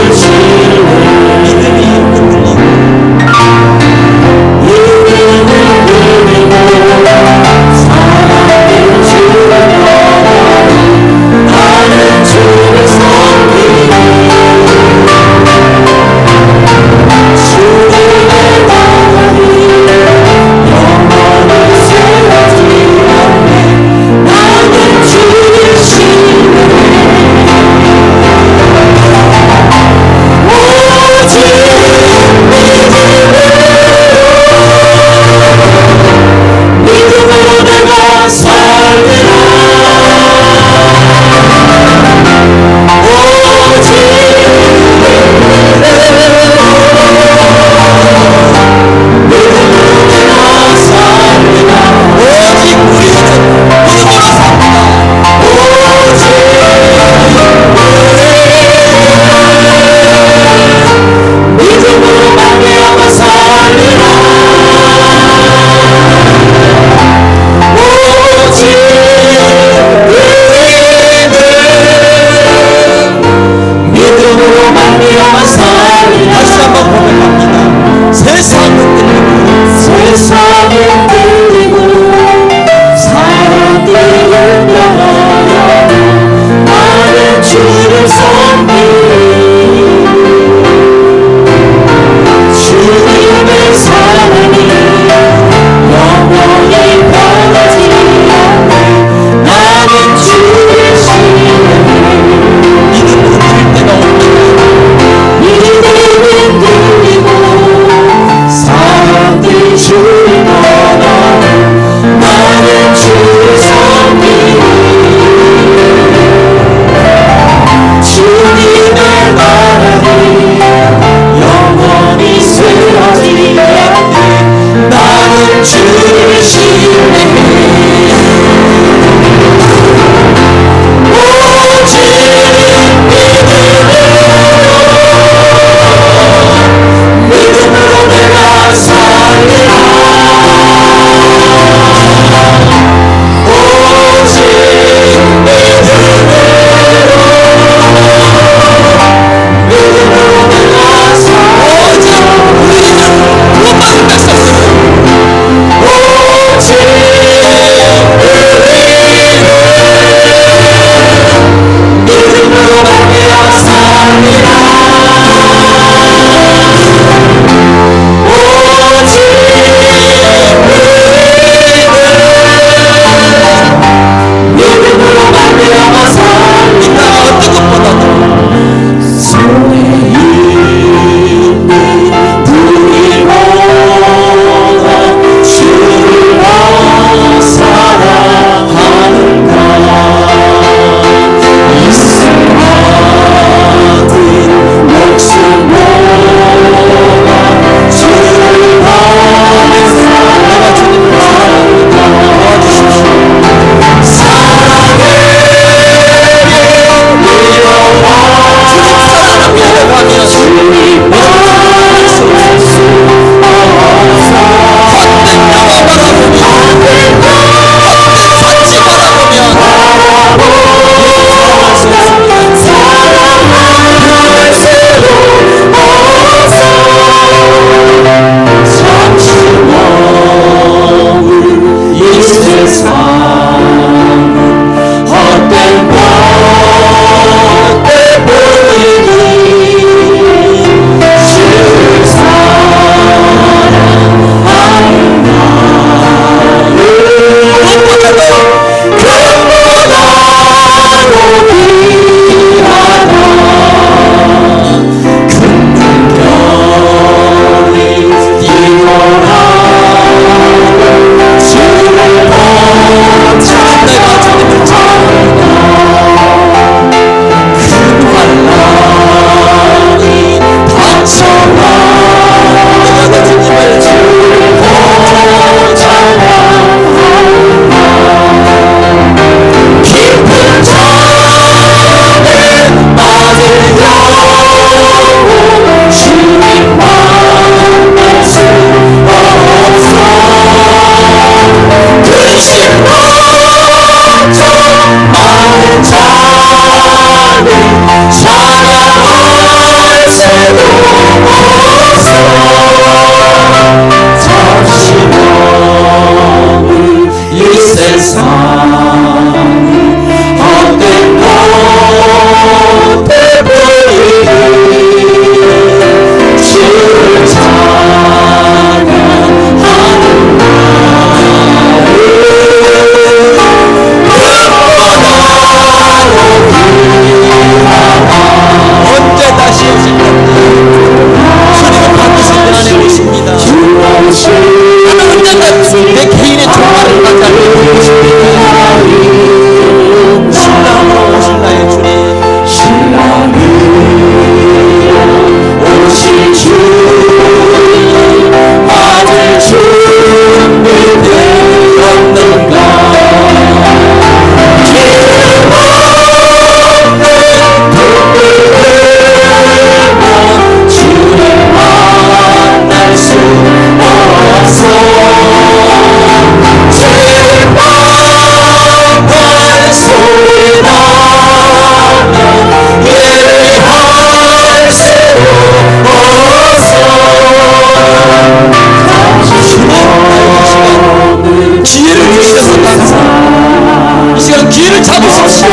기회를 잡으십시오.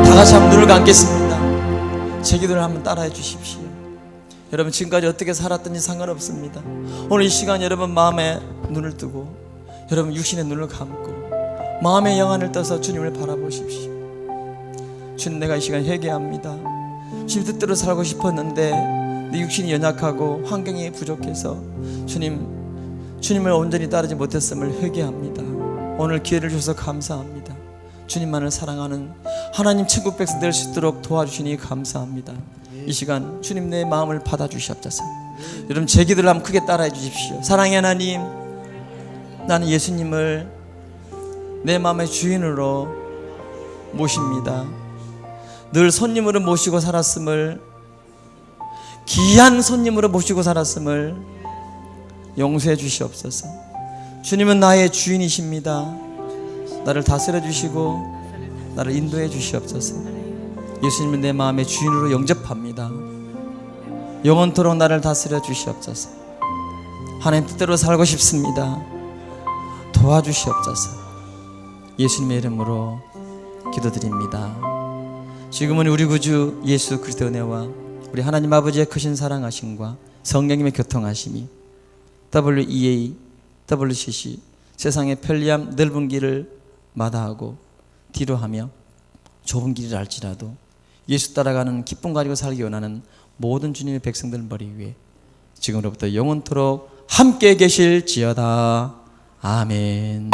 다 같이 한번 눈을 감겠습니다. 제 기도를 한번 따라해 주십시오. 여러분, 지금까지 어떻게 살았든지 상관없습니다. 오늘 이 시간 여러분 마음에 눈을 뜨고 여러분 육신의 눈을 감고 마음의 영안을 떠서 주님을 바라보십시오. 주님, 내가 이 시간 회개합니다. 주님 뜻대로 살고 싶었는데 내 육신이 연약하고 환경이 부족해서 주님을 온전히 따르지 못했음을 회개합니다. 오늘 기회를 주셔서 감사합니다. 주님만을 사랑하는 하나님 천국 백성 될 수 있도록 도와주시니 감사합니다. 이 시간 주님 내 마음을 받아주시옵소서. 여러분, 제 기도를 한번 크게 따라해 주십시오. 사랑의 하나님, 나는 예수님을 내 마음의 주인으로 모십니다. 늘 손님으로 모시고 살았음을, 귀한 손님으로 모시고 살았음을 용서해 주시옵소서. 주님은 나의 주인이십니다. 나를 다스려 주시고 나를 인도해 주시옵소서. 예수님은 내 마음의 주인으로 영접합니다. 영원토록 나를 다스려 주시옵소서. 하나님 뜻대로 살고 싶습니다. 도와주시옵소서. 예수님의 이름으로 기도드립니다. 지금은 우리 구주 예수 그리스도의 은혜와 우리 하나님 아버지의 크신 사랑하심과 성령님의 교통하심이 WEA, WCC 세상의 편리함 넓은 길을 마다하고 뒤로하며 좁은 길을 알지라도 예수 따라가는 기쁨 가지고 살기 원하는 모든 주님의 백성들 머리 위에 지금으로부터 영원토록 함께 계실지어다. 아멘.